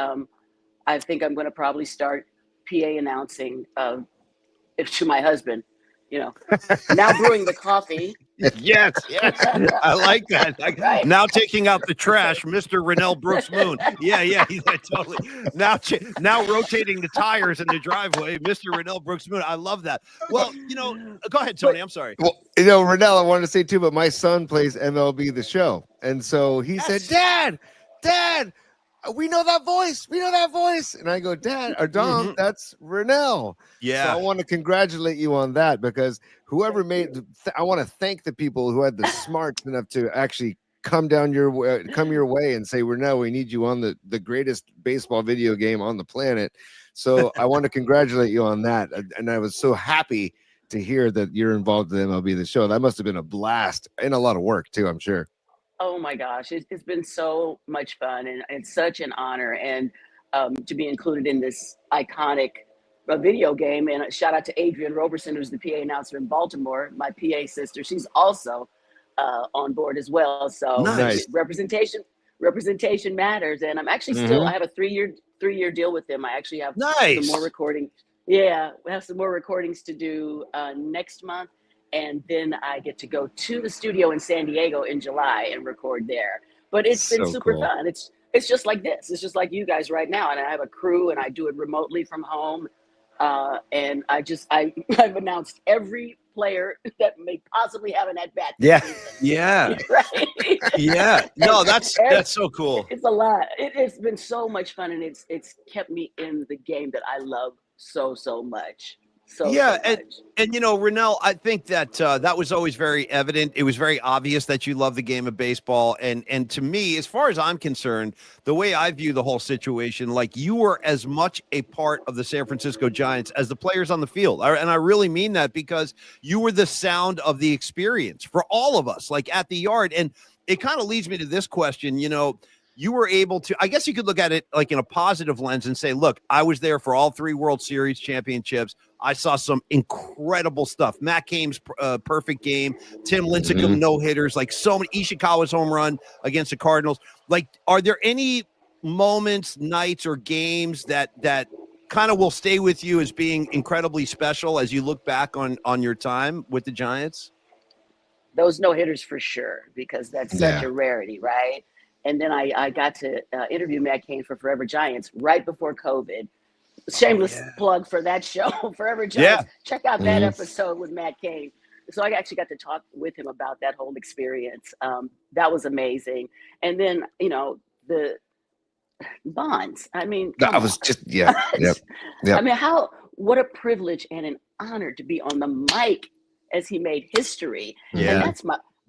I think I'm going to probably start PA announcing to my husband, you know, now brewing the coffee. Yes. I like that. Right. Now taking out the trash, Mr. Renel Brooks Moon. Yeah, totally. Now rotating the tires in the driveway, Mr. Renel Brooks Moon. I love that. Well, you know, go ahead, Tony. I'm sorry. Well, you know, Renel, I wanted to say too, but my son plays MLB The Show, and so he said, "Dad, we know that voice. And I go, Dad or Dom, that's Renel. Yeah. So I want to congratulate you on that, because whoever I want to thank the people who had the smarts enough to actually come your way and say, Renel, we need you on the greatest baseball video game on the planet. So I want to congratulate you on that. And I was so happy to hear that you're involved in MLB The Show. That must have been a blast and a lot of work too, I'm sure. Oh my gosh, it's been so much fun, and it's such an honor, and to be included in this iconic video game. And a shout out to Adrienne Roberson, who's the PA announcer in Baltimore, my PA sister. She's also on board as well. So nice. representation matters, and I'm actually still. I have a three-year deal with them. I actually have some more recording. Yeah, we have some more recordings to do next month. And then I get to go to the studio in San Diego in July and record there. But it's been super fun. It's just like this. It's just like you guys right now. And I have a crew, and I do it remotely from home. And I've announced every player that may possibly have an at-bat. Yeah. Right? Yeah. No, that's so cool. It's a lot. It's been so much fun, and it's kept me in the game that I love so much. And you know, Renel, I think that that was always very evident. It was very obvious that you love the game of baseball, and to me, as far as I'm concerned, the way I view the whole situation, like you were as much a part of the San Francisco Giants as the players on the field, and I really mean that, because you were the sound of the experience for all of us, like at the yard. And it kind of leads me to this question, you know. You were able to, I guess you could look at it like in a positive lens and say, look, I was there for all 3 World Series championships. I saw some incredible stuff. Matt Cain's perfect game, Tim Lincecum no-hitters, like so many, Ishikawa's home run against the Cardinals. Like, are there any moments, nights, or games that kind of will stay with you as being incredibly special as you look back on your time with the Giants? Those no-hitters for sure, because that's such a rarity, right? And then I got to interview Matt Cain for Forever Giants right before COVID. Shameless plug for that show, Forever Giants. Check out that episode with Matt Cain. So I actually got to talk with him about that whole experience. That was amazing. And then, you know, the Bonds. I mean, I was just, Yep. I mean, what a privilege and an honor to be on the mic as he made history. Yeah. And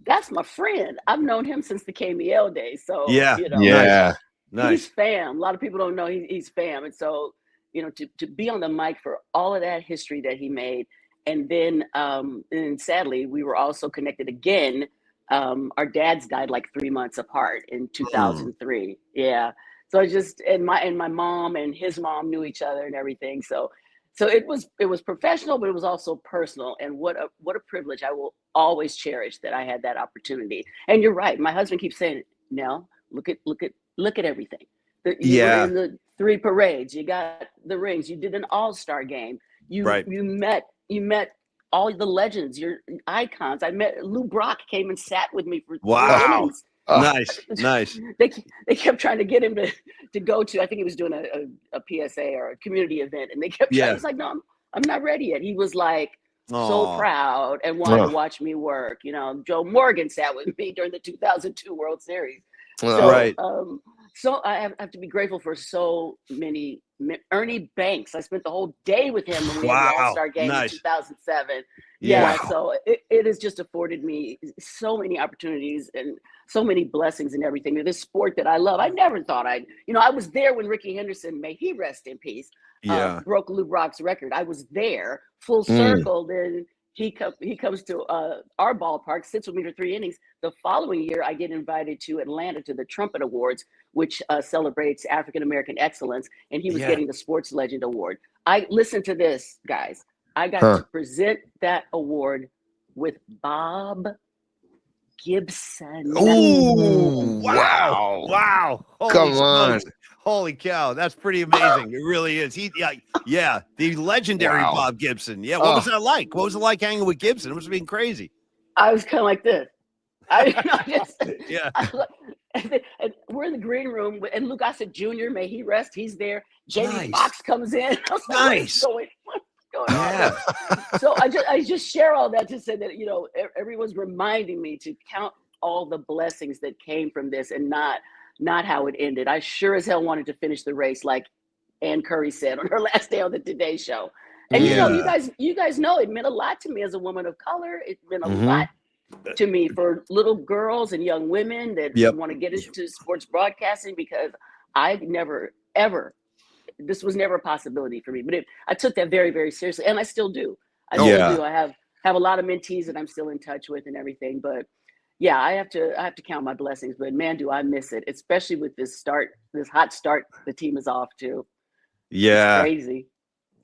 that's my friend. I've known him since the KML days. So, you know, nice. He's fam. A lot of people don't know he's fam. And so, you know, to be on the mic for all of that history that he made. And then, and sadly, we were also connected again. Our dads died like 3 months apart in 2003. Yeah. So I just, and my mom and his mom knew each other and everything. So So it was professional, but it was also personal. And what a privilege. I will always cherish that I had that opportunity. And you're right. My husband keeps saying, "Nell, look at everything. You were in the 3 parades. You got the rings. You did an all-star game. You met all the legends, your icons. I met Lou Brock came and sat with me for 3 innings. Nice. They kept trying to get him to go to, I think he was doing a PSA or a community event, and they kept trying. He's like, no, I'm not ready yet. He was like so proud and wanted to watch me work. You know, Joe Morgan sat with me during the 2002 World Series. So I have to be grateful for so many. Ernie Banks, I spent the whole day with him when we had the All-Star game in 2007. So it has just afforded me so many opportunities and so many blessings and everything. This sport that I love, I never thought I was there when Ricky Henderson, may he rest in peace, broke Lou Brock's record. I was there, full circle. Then he comes to our ballpark, sits with me for 3 innings. The following year, I get invited to Atlanta to the Trumpet Awards, which celebrates African-American excellence, and he was getting the Sports Legend Award. I listened to this, guys. I got to present that award with Bob Gibson. Oh, wow. Come on. Holy cow, that's pretty amazing. It really is. The legendary Bob Gibson. Yeah, what was that like? What was it like hanging with Gibson? It must have been crazy. I was kind of like this. And we're in the green room, and Luke Gossett Jr., may he rest, he's there. Jamie Foxx comes in. I was like, what's going on? So I just share all that to say that, everyone's reminding me to count all the blessings that came from this and not how it ended. I sure as hell wanted to finish the race, like Ann Curry said on her last day on the Today Show. And you guys know it meant a lot to me as a woman of color. It meant a lot to me for little girls and young women that want to get into sports broadcasting, because I never ever, this was never a possibility for me. But I took that very, very seriously, and I still do. I have a lot of mentees that I'm still in touch with and everything. But yeah, I have to count my blessings. But man, do I miss it, especially with this hot start the team is off to. Yeah, it's crazy.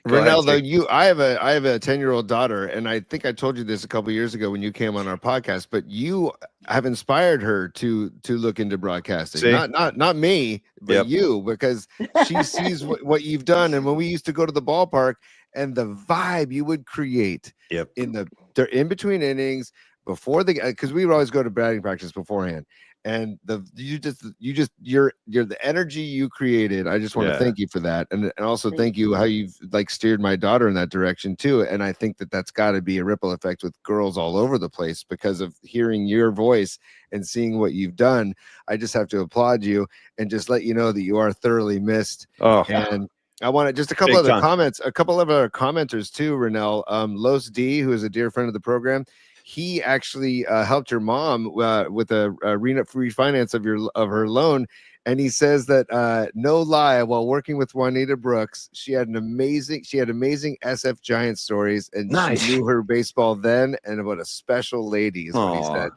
Renel, though, I have a 10-year-old daughter, and I think I told you this a couple years ago when you came on our podcast, but you have inspired her to look into broadcasting. See? Not me, but you, because she sees what you've done. And when we used to go to the ballpark and the vibe you would create in between innings, before because we would always go to batting practice beforehand. And you're the energy you created. I just want to thank you for that, and also thank you how you've steered my daughter in that direction too. And I think that's got to be a ripple effect with girls all over the place because of hearing your voice and seeing what you've done. I just have to applaud you and just let you know that you are thoroughly missed. And I want to just a couple other commenters too, Renel. Los D, who is a dear friend of the program. He actually helped your mom with a refinance of her loan, and he says that no lie, while working with Juanita Brooks, she had amazing SF Giants stories, and she knew her baseball then, and what a special lady is what he said.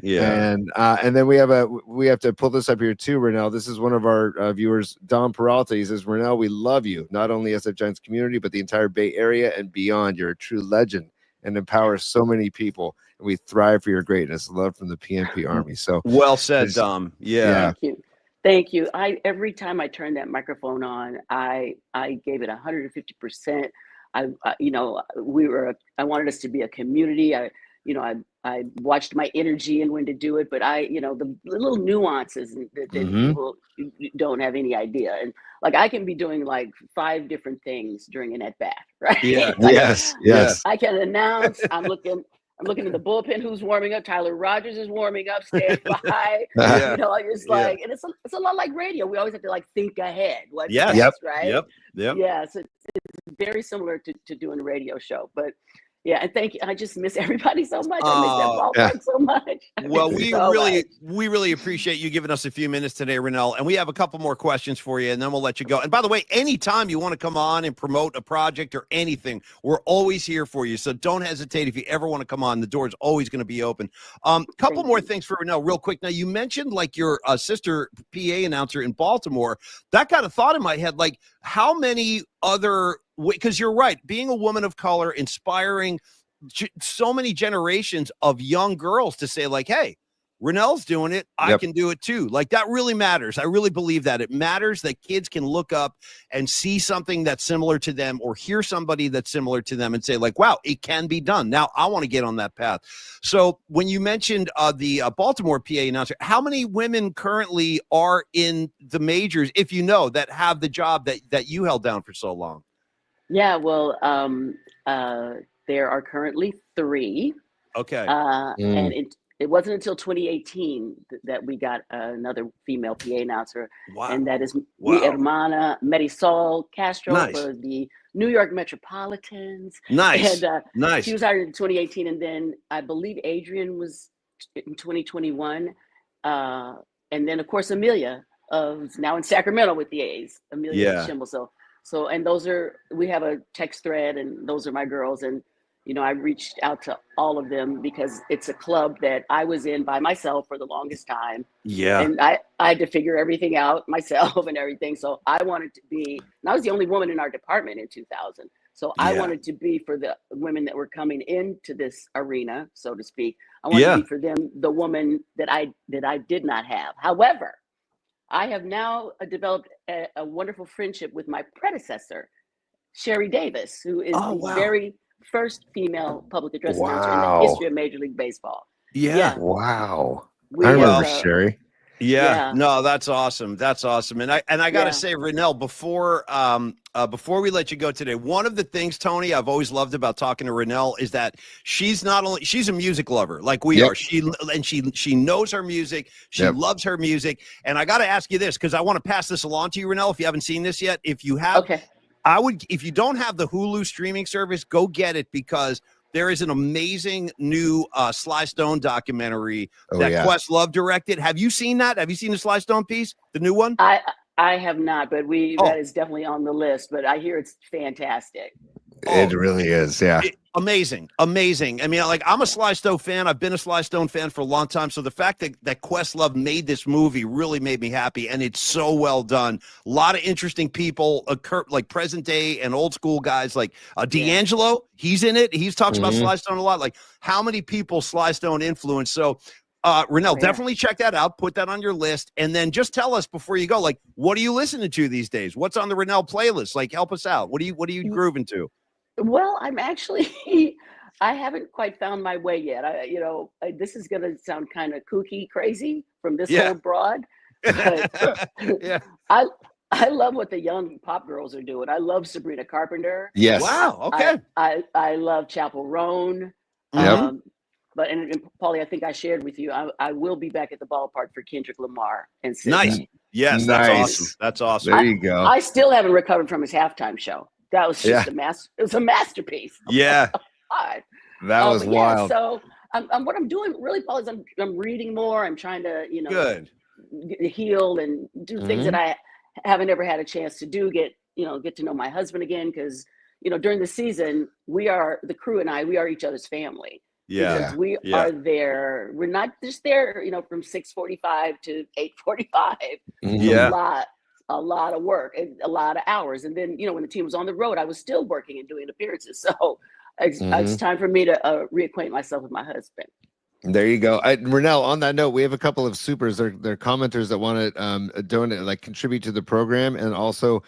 Yeah, and then we have to pull this up here too, Renel. This is one of our viewers, Don Peralta. He says, Renel, we love you, not only SF Giants community, but the entire Bay Area and beyond. You're a true legend and empowers so many people, and we thrive for your greatness. Love from the PMP Army. So well said, Dom. Yeah. Thank you. Every time I turned that microphone on, I gave it 150%. I wanted us to be a community. I watched my energy and when to do it, but the little nuances that people don't have any idea. And I can be doing 5 different things during an at bat, right? Yeah. Yes. I can announce. I'm looking at the bullpen. Who's warming up? Tyler Rogers is warming up. Stand by. And it's a lot like radio. We always have to think ahead. What's next, right? Yep. Yeah. So it's very similar to doing a radio show, but. Yeah, and thank you. I just miss everybody so much. I miss that ballpark so much. Well, we really appreciate you giving us a few minutes today, Renel. And we have a couple more questions for you, and then we'll let you go. And by the way, anytime you want to come on and promote a project or anything, we're always here for you. So don't hesitate if you ever want to come on. The door is always going to be open. Couple more things for Renel, real quick. Now, you mentioned your sister PA announcer in Baltimore. That got a thought in my head. How many other because you're right, being a woman of color, inspiring so many generations of young girls to say like, hey, Renel's doing it. I can do it too. Like that really matters. I really believe that it matters that kids can look up and see something that's similar to them or hear somebody that's similar to them and say like, wow, it can be done. Now I want to get on that path. So when you mentioned the Baltimore PA announcer, how many women currently are in the majors, if you know, that have the job that you held down for so long? Yeah, well, there are currently 3. Okay. And it wasn't until 2018 that we got another female PA announcer. Wow. And that is mi hermana Marisol Castro for the New York Metropolitans. Nice. And she was hired in 2018. And then I believe Adrian was in 2021. And then, of course, Amelia now in Sacramento with the A's. Amelia Schimmel. So, and we have a text thread, and those are my girls. And you know, I reached out to all of them because it's a club that I was in by myself for the longest time. Yeah. And I had to figure everything out myself and everything. So I wanted to be, and I was the only woman in our department in 2000. So I wanted to be for the women that were coming into this arena, so to speak. I wanted to be for them, the woman that I did not have. However, I have now developed a wonderful friendship with my predecessor, Sherry Davis, who is the very first female public address announcer in the history of Major League Baseball. Wow. I remember Sherry. No, that's awesome. That's awesome. And I gotta say, Renel, before we let you go today, one of the things, Tony, I've always loved about talking to Renel is that she's a music lover like we are. She knows her music. She loves her music. And I gotta ask you this, because I want to pass this along to you, Renel, if you haven't seen this yet. If you have, if you don't have the Hulu streaming service, go get it, because there is an amazing new Sly Stone documentary that Questlove directed. Have you seen that? Have you seen the Sly Stone piece, the new one? I have not, but that is definitely on the list. But I hear it's fantastic. It really is, amazing. I mean, like, I'm a Sly Stone fan. I've been a Sly Stone fan for a long time. So the fact that Questlove made this movie really made me happy, and it's so well done. A lot of interesting people, like present day and old school guys, like D'Angelo. He's in it. He talks about Sly Stone a lot. Like, how many people Sly Stone influenced? So, Renel, definitely check that out. Put that on your list, and then just tell us before you go, like, what are you listening to these days? What's on the Renel playlist? Like, help us out. What are you grooving to? Well, I'm actually, I haven't quite found my way yet. This is going to sound kind of kooky, crazy from this old broad. But I love what the young pop girls are doing. I love Sabrina Carpenter. Yes. Wow. Okay. I love Chappell Roan. Yep. But and Paulie, I think I shared with you, I will be back at the ballpark for Kendrick Lamar. And nice. Yes, that's awesome. That's awesome. There you go. I still haven't recovered from his halftime show. That was just it was a masterpiece. Yeah. That was wild. So what I'm doing really, Paul, is I'm reading more. I'm trying to, heal and do things that I haven't ever had a chance to do. Get to know my husband again, because during the season the crew and we are each other's family. Yeah. Because we are there. We're not just there, from 6:45 to 8:45. Yeah. A lot of work and a lot of hours. And then, when the team was on the road, I was still working and doing appearances. So it's time for me to reacquaint myself with my husband. There you go. Renel, on that note, we have a couple of supers. They're commenters that want to donate, like contribute to the program. And also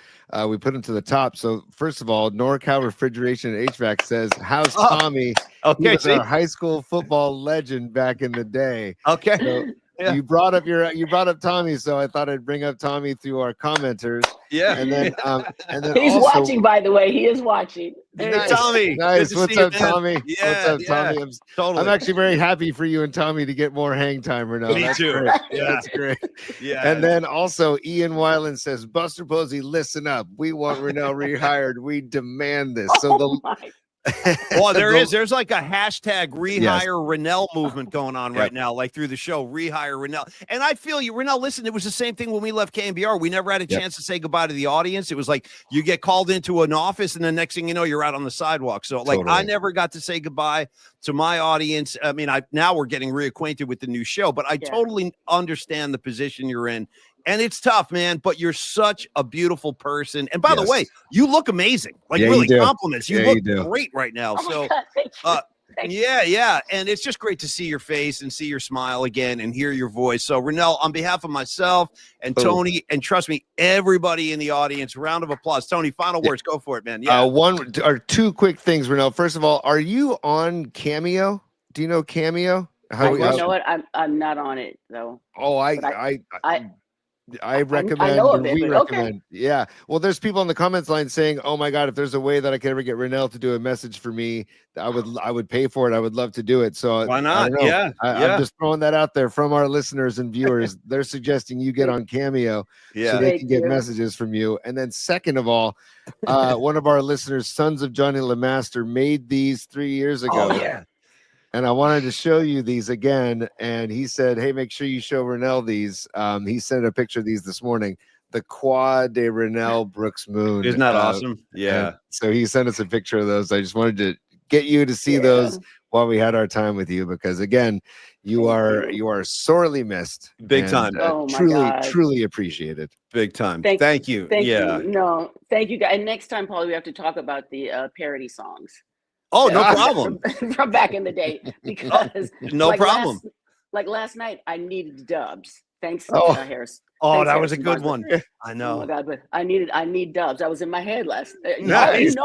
we put them to the top. So first of all, NorCal Refrigeration and HVAC says, how's Tommy? Okay. He was our high school football legend back in the day. Okay. So, you brought up Tommy, so I thought I'd bring up Tommy through our commenters. Yeah. And then he's also watching, by the way. He is watching. Nice. Tommy. Nice. What's up, Tommy? Yeah, what's up, Tommy? I'm actually very happy for you and Tommy to get more hang time right now. Me too. Great. Yeah. That's great. Yeah. And then also Ian Weiland says, Buster Posey, listen up. We want Renel rehired. We demand this. So well, there's like a hashtag rehire Renel movement going on right now, like through the show, rehire Renel. And I feel you, Renel, listen, it was the same thing when we left KMBR. We never had a chance to say goodbye to the audience. It was like you get called into an office and the next thing you know, you're out on the sidewalk. So I never got to say goodbye to my audience. I mean, now we're getting reacquainted with the new show, but I totally understand the position you're in. And it's tough, man, but you're such a beautiful person. And by the way, you look amazing. Like really compliments. You look great right now. Oh so God, thank you. Yeah. And it's just great to see your face and see your smile again and hear your voice. So, Renel, on behalf of myself and Tony, and trust me, everybody in the audience, round of applause. Tony, final words. Go for it, man. Yeah. One or two quick things, Renel. First of all, are you on Cameo? Do you know Cameo? You know what? I'm not on it though. Oh, I recommend. I know of it, we but recommend. Okay. Yeah. Well, there's people in the comments line saying, "Oh my God, if there's a way that I could ever get Renel to do a message for me, I would pay for it. I would love to do it." So why not? I'm just throwing that out there from our listeners and viewers. They're suggesting you get on Cameo so they can get messages from you. And then second of all, one of our listeners, Sons of Johnny LeMaster, made these 3 years ago. Oh yeah. And I wanted to show you these again. And he said, hey, make sure you show Renel these. He sent a picture of these this morning. The Quad de Renel Brooks Moon. Isn't that awesome? Yeah. So he sent us a picture of those. I just wanted to get you to see those while we had our time with you, because again, you are sorely missed. Big time. Truly appreciated. Big time. Thank you. Thank you. No, thank you guys. And next time, Paul, we have to talk about the parody songs. Oh, no problem. From back in the day, because no problem. Last night, I needed dubs. Thanks, Harris. Oh, Thanks, that was a good one. I know. Oh my God, but I need dubs. That was in my head last. Nice.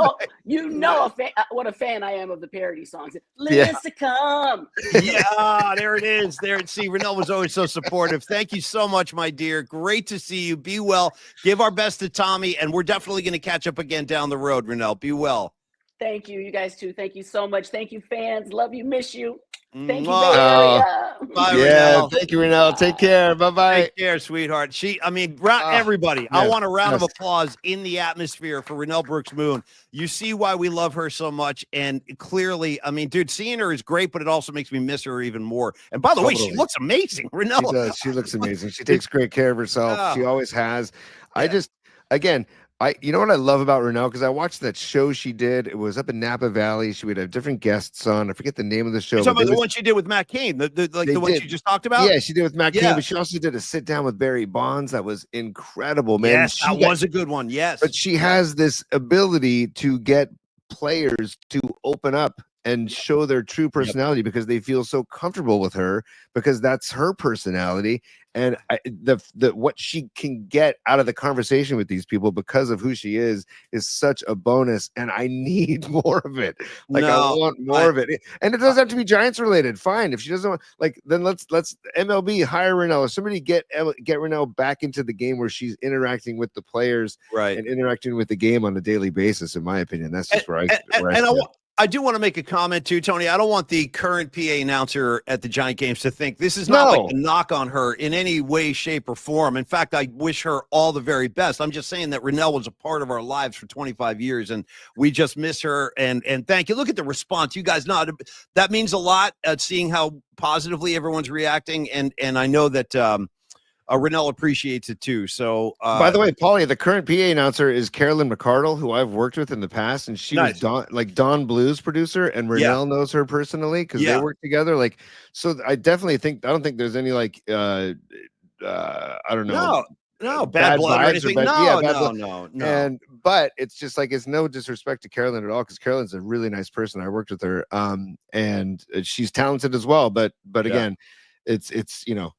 You know what a fan I am of the parody songs. Listen, come. Yeah, there it is. There. See, Renel was always so supportive. Thank you so much, my dear. Great to see you. Be well. Give our best to Tommy, and we're definitely going to catch up again down the road. Renel, be well. Thank you. You guys too. Thank you so much. Thank you, fans. Love you. Miss you. Thank you, Bye, Renel. Thank you, Renel. Take care. Bye-bye. Take care, sweetheart. Everybody. Yeah. I want a round of applause in the atmosphere for Renel Brooks Moon. You see why we love her so much. And clearly, I mean, dude, seeing her is great, but it also makes me miss her even more. And by the way, she looks amazing. Renel. She does. She looks amazing. She takes great care of herself. She always has. You know what I love about Renel? Because I watched that show she did. It was up in Napa Valley. She would have different guests on. I forget the name of the show. You're talking about the one she did with Matt Cain, the one you just talked about? Yeah, she did with Matt Cain, but she also did a sit down with Barry Bonds. That was incredible, man. Yes, that was a good one. Yes. But she has this ability to get players to open up and show their true personality because they feel so comfortable with her, because that's her personality. And what she can get out of the conversation with these people because of who she is such a bonus. And I need more of it. I want more of it. And it doesn't have to be Giants related. Fine. If she doesn't want, then let's MLB hire Renel. Somebody get Renel back into the game where she's interacting with the players, and interacting with the game on a daily basis. In my opinion, that's just where I do want to make a comment too, Tony. I don't want the current PA announcer at the Giant games to think this is not like a knock on her in any way, shape, or form. In fact, I wish her all the very best. I'm just saying that Renel was a part of our lives for 25 years, and we just miss her. And thank you. Look at the response. You guys know that means a lot at seeing how positively everyone's reacting. And I know that Renel appreciates it too. So, by the way, Paulie, the current PA announcer is Carolyn McCardle, who I've worked with in the past, and she was Don Blue's producer, and Renel knows her personally because they work together. So I definitely think I don't think there's any I don't know. No, bad blood or anything. No. But it's just it's no disrespect to Carolyn at all, because Carolyn's a really nice person. I worked with her, and she's talented as well. But again. It's how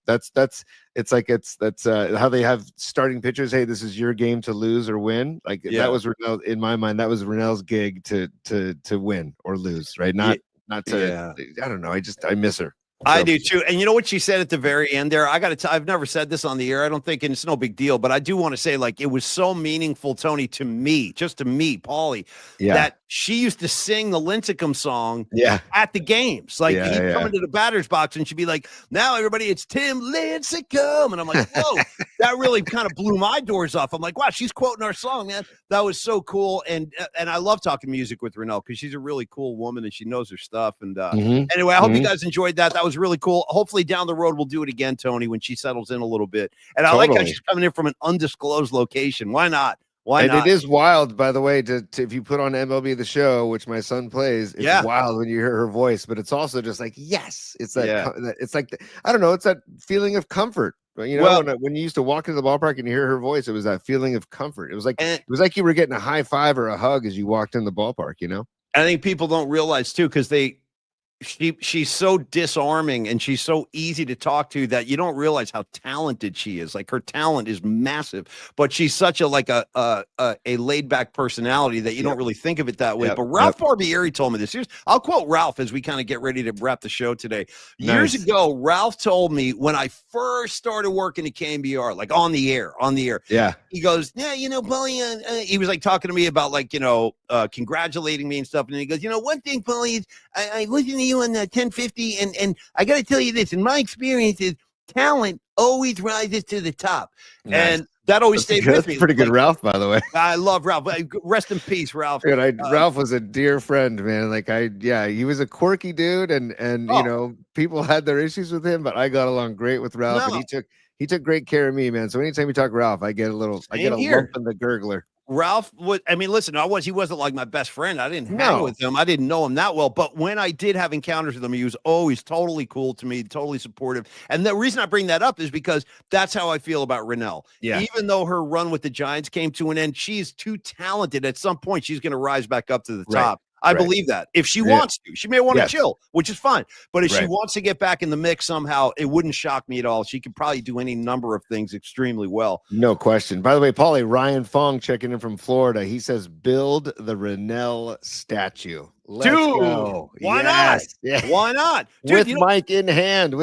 they have starting pitchers. Hey, this is your game to lose or win. That was Renel, in my mind. That was Renel's gig to win or lose, right? Not to. I don't know. I miss her. I do too. And you know what she said at the very end there? I got to I've never said this on the air, I don't think, and it's no big deal, but I do want to say, it was so meaningful, Tony, to me, just to me, Paulie, that she used to sing the Lincecum song at the games. He'd come into the batter's box and she'd be like, now everybody, it's Tim Lincecum. And I'm like, whoa, that really kind of blew my doors off. I'm like, wow, she's quoting our song, man. That was so cool. And I love talking music with Renel because she's a really cool woman and she knows her stuff. And anyway, I hope you guys enjoyed that. That was really cool. Hopefully down the road, we'll do it again, Tony, when she settles in a little bit. And I like how she's coming in from an undisclosed location. Why not? It is wild, by the way, to if you put on MLB The Show, which my son plays, it's wild when you hear her voice, but it's also just yes. It's that, I don't know, it's that feeling of comfort But when you used to walk into the ballpark and hear her voice, it was that feeling of comfort. It was like you were getting a high five or a hug as you walked in the ballpark. I think people don't realize too, because she's so disarming and she's so easy to talk to that you don't realize how talented she is. Like, her talent is massive, but she's such a laid back personality that you don't really think of it that way. But Ralph Barbieri told me this. I'll quote Ralph as we kind of get ready to wrap the show today. Years ago, Ralph told me when I first started working at KMBR, like on the air. Yeah. He goes, Paulie, he was like talking to me about congratulating me and stuff. And he goes, one thing, Paulie, is I listen to you on 1050, and I got to tell you this, in my experience, is talent always rises to the top. Nice. And that always stayed with me. Pretty good, Ralph, by the way. I love Ralph. Rest in peace, Ralph. Dude, Ralph was a dear friend, man. He was a quirky dude, and people had their issues with him, but I got along great with Ralph, and he took great care of me, man. So anytime you talk Ralph, I get a lump in the gurgler. Ralph listen, he wasn't like my best friend. I didn't hang with him. I didn't know him that well. But when I did have encounters with him, he was always totally cool to me, totally supportive. And the reason I bring that up is because that's how I feel about Renel. Yeah. Even though her run with the Giants came to an end, she's too talented. At some point, she's going to rise back up to the top. I believe that. If she wants to, she may want to chill, which is fine. But if she wants to get back in the mix somehow, it wouldn't shock me at all. She could probably do any number of things extremely well. No question. By the way, Paulie, Ryan Fong checking in from Florida. He says, build the Renel statue. Let's go. Why not? Yeah. Why not? Dude, with Mike in hand,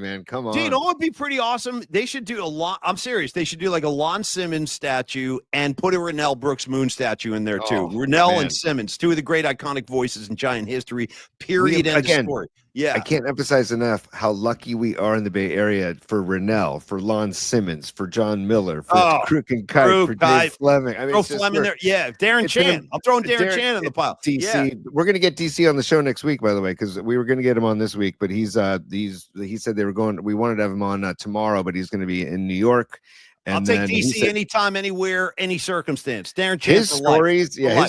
man. Come on. Dude, it would be pretty awesome. They should do I'm serious. They should do like a Lon Simmons statue and put a Renel Brooks Moon statue in there too. Renel and Simmons, two of the great iconic voices in Giant history, period. End of story. Yeah. I can't emphasize enough how lucky we are in the Bay Area for Renel, for Lon Simmons, for John Miller, for Crook and Kite, for Dave Fleming. I mean, throw Fleming there. Yeah, Darren Chan. I'm throwing Darren Chan in the pile. DC. Yeah. We're going to get DC on the show next week, by the way, because we were going to get him on this week, but he said we wanted to have him on tomorrow, but he's going to be in New York. And I'll take DC anytime, anywhere, any circumstance. Darren Chan. His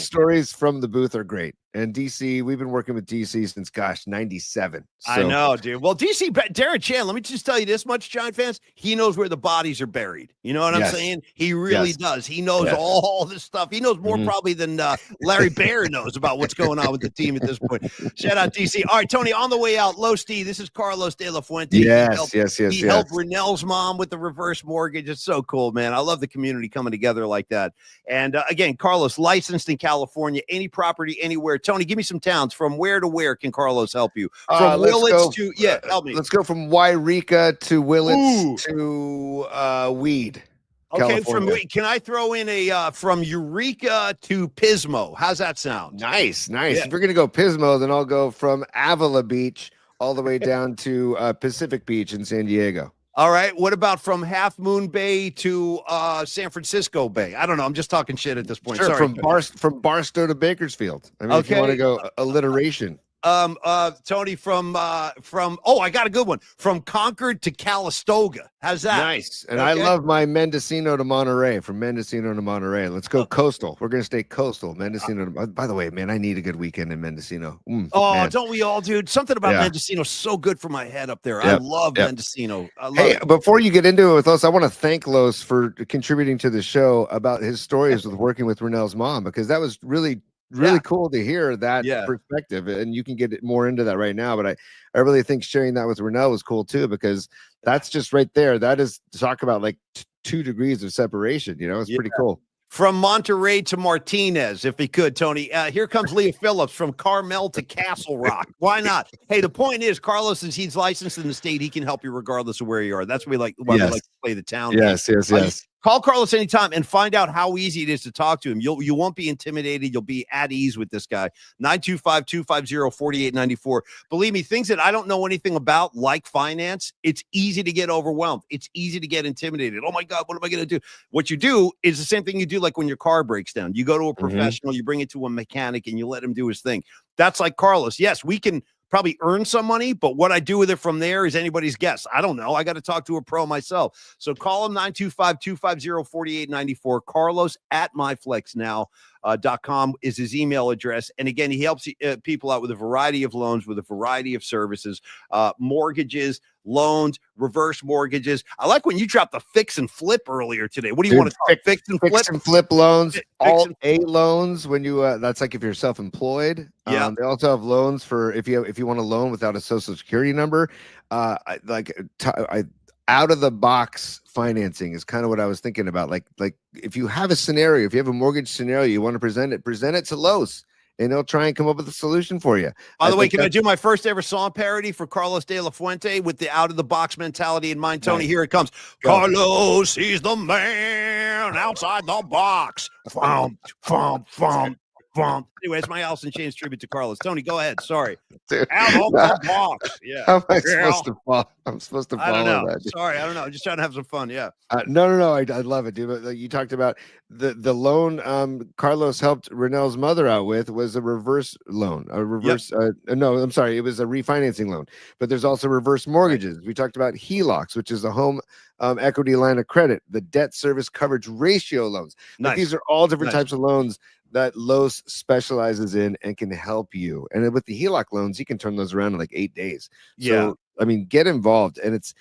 stories from the booth are great. And DC, we've been working with DC since 97. So. I know, dude. Well, DC, Darren Chan, let me just tell you this much, Giant fans. He knows where the bodies are buried. You know what I'm saying? He really does. He knows all this stuff. He knows more probably than Larry Baer knows about what's going on with the team at this point. Shout out DC. All right, Tony, on the way out, Low Steve, this is Carlos De La Fuente. He helped Renel's mom with the reverse mortgage. It's so cool, man. I love the community coming together like that. And again, Carlos, licensed in California, any property, anywhere. Tony, give me some towns. From where to where can Carlos help you? From Willits to help me. Let's go from Wairika to Willits to Weed. Okay, can I throw in a from Eureka to Pismo? How's that sound? Nice. Yeah. If you're gonna go Pismo, then I'll go from Avila Beach all the way down to Pacific Beach in San Diego. All right. What about from Half Moon Bay to San Francisco Bay? I don't know. I'm just talking shit at this point. Sure, sorry. From Barstow to Bakersfield. I mean, if you want to go alliteration. Tony, from I got a good one. From Concord to Calistoga. How's that? Nice. And I love my Mendocino to Monterey. From Mendocino to Monterey. Let's go coastal. We're gonna stay coastal. Mendocino. By the way, man, I need a good weekend in Mendocino. Man. Don't we all, dude? Something about Mendocino so good for my head up there. I love Mendocino. I love it. Before you get into it with Los, I want to thank Los for contributing to the show about his stories with working with Renel's mom, because that was really cool to hear that perspective, and you can get more into that right now. But I really think sharing that with Renel was cool too, because that's just right there. That is talk about like 2 degrees of separation. It's pretty cool. From Monterey to Martinez, if he could, Tony. Here comes Leah Phillips from Carmel to Castle Rock. Why not? Hey, the point is, Carlos, since he's licensed in the state, he can help you regardless of where you are. That's why we like to play the town. Yes. Call Carlos anytime and find out how easy it is to talk to him. You won't be intimidated. You'll be at ease with this guy. 925-250-4894. Believe me, things that I don't know anything about, like finance, it's easy to get overwhelmed. It's easy to get intimidated. Oh my God, what am I going to do? What you do is the same thing you do like when your car breaks down. You go to a professional, you bring it to a mechanic, and you let him do his thing. That's like Carlos. Yes, we can probably earn some money, but what I do with it from there is anybody's guess. I don't know. I got to talk to a pro myself. So call him 925-250-4894. Carlos at myflexnow.com is his email address. And again, he helps people out with a variety of loans, with a variety of services, mortgages, loans, reverse mortgages. I like when you dropped the fix and flip earlier today. What do you want to talk? Fix and flip loans, all A loans when you that's like if you're self-employed. Yeah. They also have loans for if you want a loan without a social security number. Out of the box financing is kind of what I was thinking about. Like if you have a scenario, if you have a mortgage scenario, you want to present it to Los, and they'll try and come up with a solution for you. By the way, can I do my first ever song parody for Carlos De La Fuente with the out of the box mentality in mind? Tony, here it comes. Go. Carlos, he's the man outside the box. Anyway, it's my Alice in Chains tribute to Carlos. Tony, go ahead. Sorry. Dude, out of the box. Yeah. How am I supposed to follow? I'm supposed to follow I don't know. that. Sorry, I don't know. I'm just trying to have some fun. Yeah. No. I love it, dude. But like, you talked about the loan Carlos helped Renel's mother out with was a reverse loan. A reverse. No, I'm sorry. It was a refinancing loan. But there's also reverse mortgages. We talked about HELOCs, which is a home equity line of credit. The debt service coverage ratio loans. Nice. Like, these are all different types of loans that Los specializes in and can help you. And with the HELOC loans, you can turn those around in like 8 days. Yeah. So, I mean, get involved. And it's,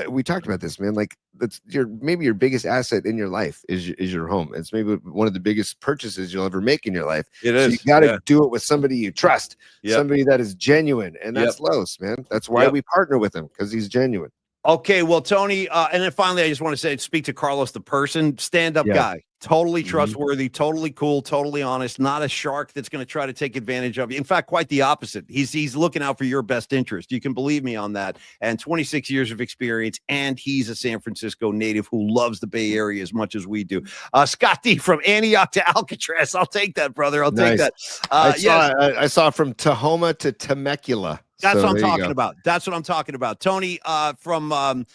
we talked about this, man. Like, that's maybe your biggest asset in your life is your home. It's maybe one of the biggest purchases you'll ever make in your life. It is. So you got to do it with somebody you trust, somebody that is genuine. And that's Los, man. That's why we partner with him, because he's genuine. Okay, well, Tony, and then finally, I just want to speak to Carlos, the person, stand-up guy, totally trustworthy, totally cool, totally honest, not a shark that's going to try to take advantage of you. In fact, quite the opposite. He's looking out for your best interest. You can believe me on that. And 26 years of experience, and he's a San Francisco native who loves the Bay Area as much as we do. Scott D from Antioch to Alcatraz. I'll take that, brother. I'll take that. I saw from Tahoma to Temecula. That's what I'm talking about. That's what I'm talking about. Tony, from I'll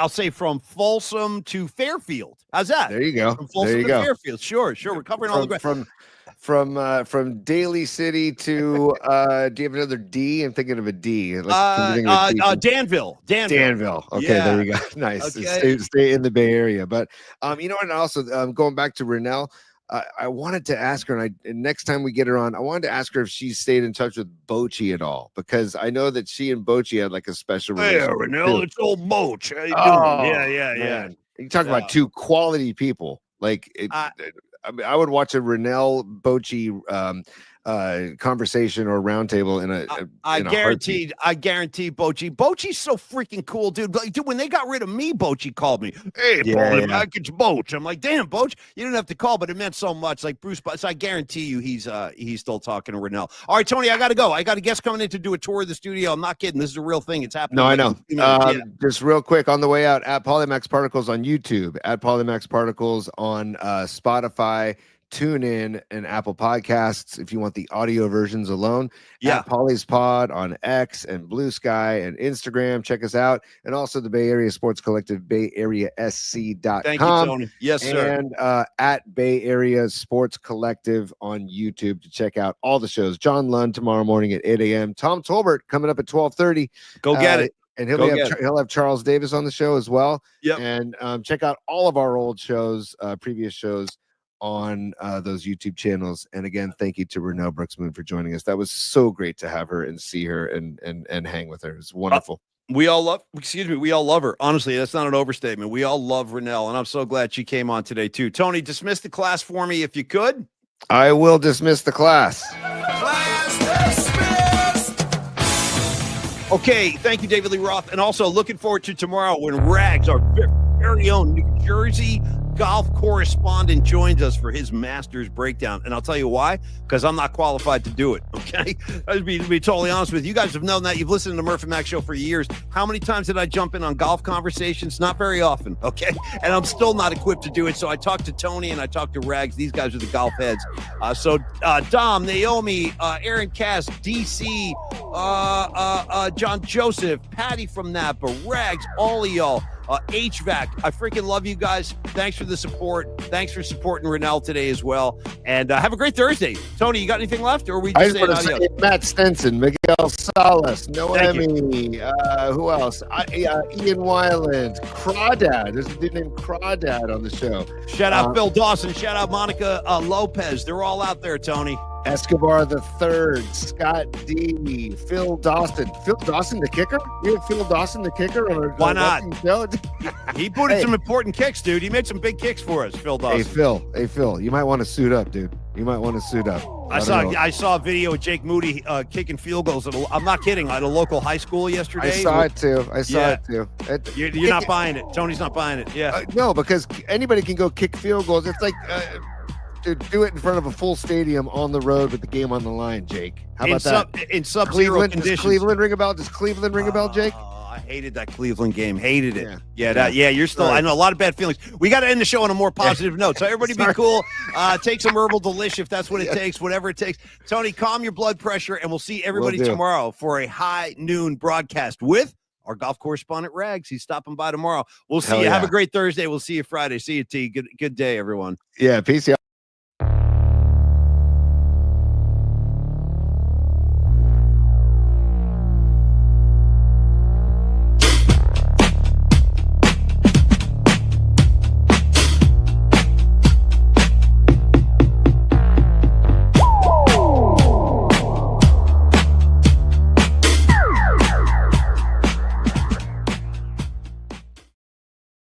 say from Folsom to Fairfield. How's that? There you go. From Folsom to Fairfield. Sure. We're covering all the ground. From Daly City to do you have another D? I'm thinking of a D. Danville. Danville. Okay, there you go. Nice. Okay. Stay in the Bay Area. But you know what? And also going back to Renel, I wanted to ask her, and next time we get her on, I wanted to ask her if she stayed in touch with Bochy at all, because I know that she and Bochy had like a special relationship. Hey, Renel, it's old Boch. How you doing? Yeah. You talk about two quality people. Like, I would watch a Renel Bochy conversation or roundtable in a I guarantee Bochy's so freaking cool, dude. Like, dude, when they got rid of me, Bochy called me. Hey, it's Boch. I'm like, damn, Boch, you didn't have to call, but it meant so much. Like Bruce, so I guarantee you he's still talking to Renel. All right, Tony, I gotta go. I got a guest coming in to do a tour of the studio. I'm not kidding. This is a real thing. It's happening. No, I know. Just real quick on the way out, at Polymax Particles on YouTube, at Polymax Particles on Spotify, TuneIn, and Apple Podcasts if you want the audio versions alone. At Polly's Pod on X and Blue Sky and Instagram. Check us out. And also the Bay Area Sports Collective, BayAreaSC.com. Thank you, Tony. Yes, sir. And at Bay Area Sports Collective on YouTube to check out all the shows. John Lund tomorrow morning at 8 a.m. Tom Tolbert coming up at 12:30. Go get it. And he'll have Charles Davis on the show as well. Yep. And check out all of our old shows, previous shows, on those YouTube channels. And again, thank you to Renel Brooks-Moon for joining us. That was so great to have her and see her and hang with her. It's wonderful. We all love her. Honestly, that's not an overstatement. We all love Renel, and I'm so glad she came on today too. Tony, dismiss the class for me if you could. I will dismiss the class. Class dismissed. Okay, thank you, David Lee Roth. And also looking forward to tomorrow when Rags, our very own New Jersey golf correspondent, joins us for his Masters breakdown. And I'll tell you why, because I'm not qualified to do it. Okay, to be totally honest with you, you guys have known that. You've listened to the Murph and Max show for years. How many times did I jump in on golf conversations? Not very often. Okay, and I'm still not equipped to do it. So I talked to Tony and I talked to Rags. These guys are the golf heads. So Dom, Naomi, Aaron Cass, DC, John Joseph, Patty from Napa, Rags, all of y'all. HVAC, I freaking love you guys. Thanks for the support. Thanks for supporting Renel today as well. And have a great Thursday. Tony, you got anything left? Or are we just saying adios? Matt Stenson, Miguel Salas, Noemi, who else? Ian Weiland, Crawdad. There's a dude named Crawdad on the show. Shout out Phil Dawson. Shout out Monica Lopez. They're all out there, Tony. Escobar the third, Scott D, Phil Dawson. Phil Dawson, the kicker? You have Phil Dawson, the kicker? Why not? He put in some important kicks, dude. He made some big kicks for us, Phil Dawson. Hey, Phil, you might want to suit up, dude. You might want to suit up. I saw a video of Jake Moody kicking field goals. I'm not kidding. At a local high school yesterday. I saw it too. You're not buying it. Tony's not buying it. Yeah. No, because anybody can go kick field goals. It's like to do it in front of a full stadium on the road with the game on the line, Jake. How about that? In sub-zero conditions. Does Cleveland ring a bell? Jake? I hated that Cleveland game. Hated it. You're still. Right. I know a lot of bad feelings. We got to end the show on a more positive note. So everybody be cool. Take some herbal delish if that's what it takes. Whatever it takes. Tony, calm your blood pressure, and we'll see everybody tomorrow for a high noon broadcast with our golf correspondent Rags. He's stopping by tomorrow. We'll see you. Have a great Thursday. We'll see you Friday. See you, T. Good day, everyone. Yeah. Peace out.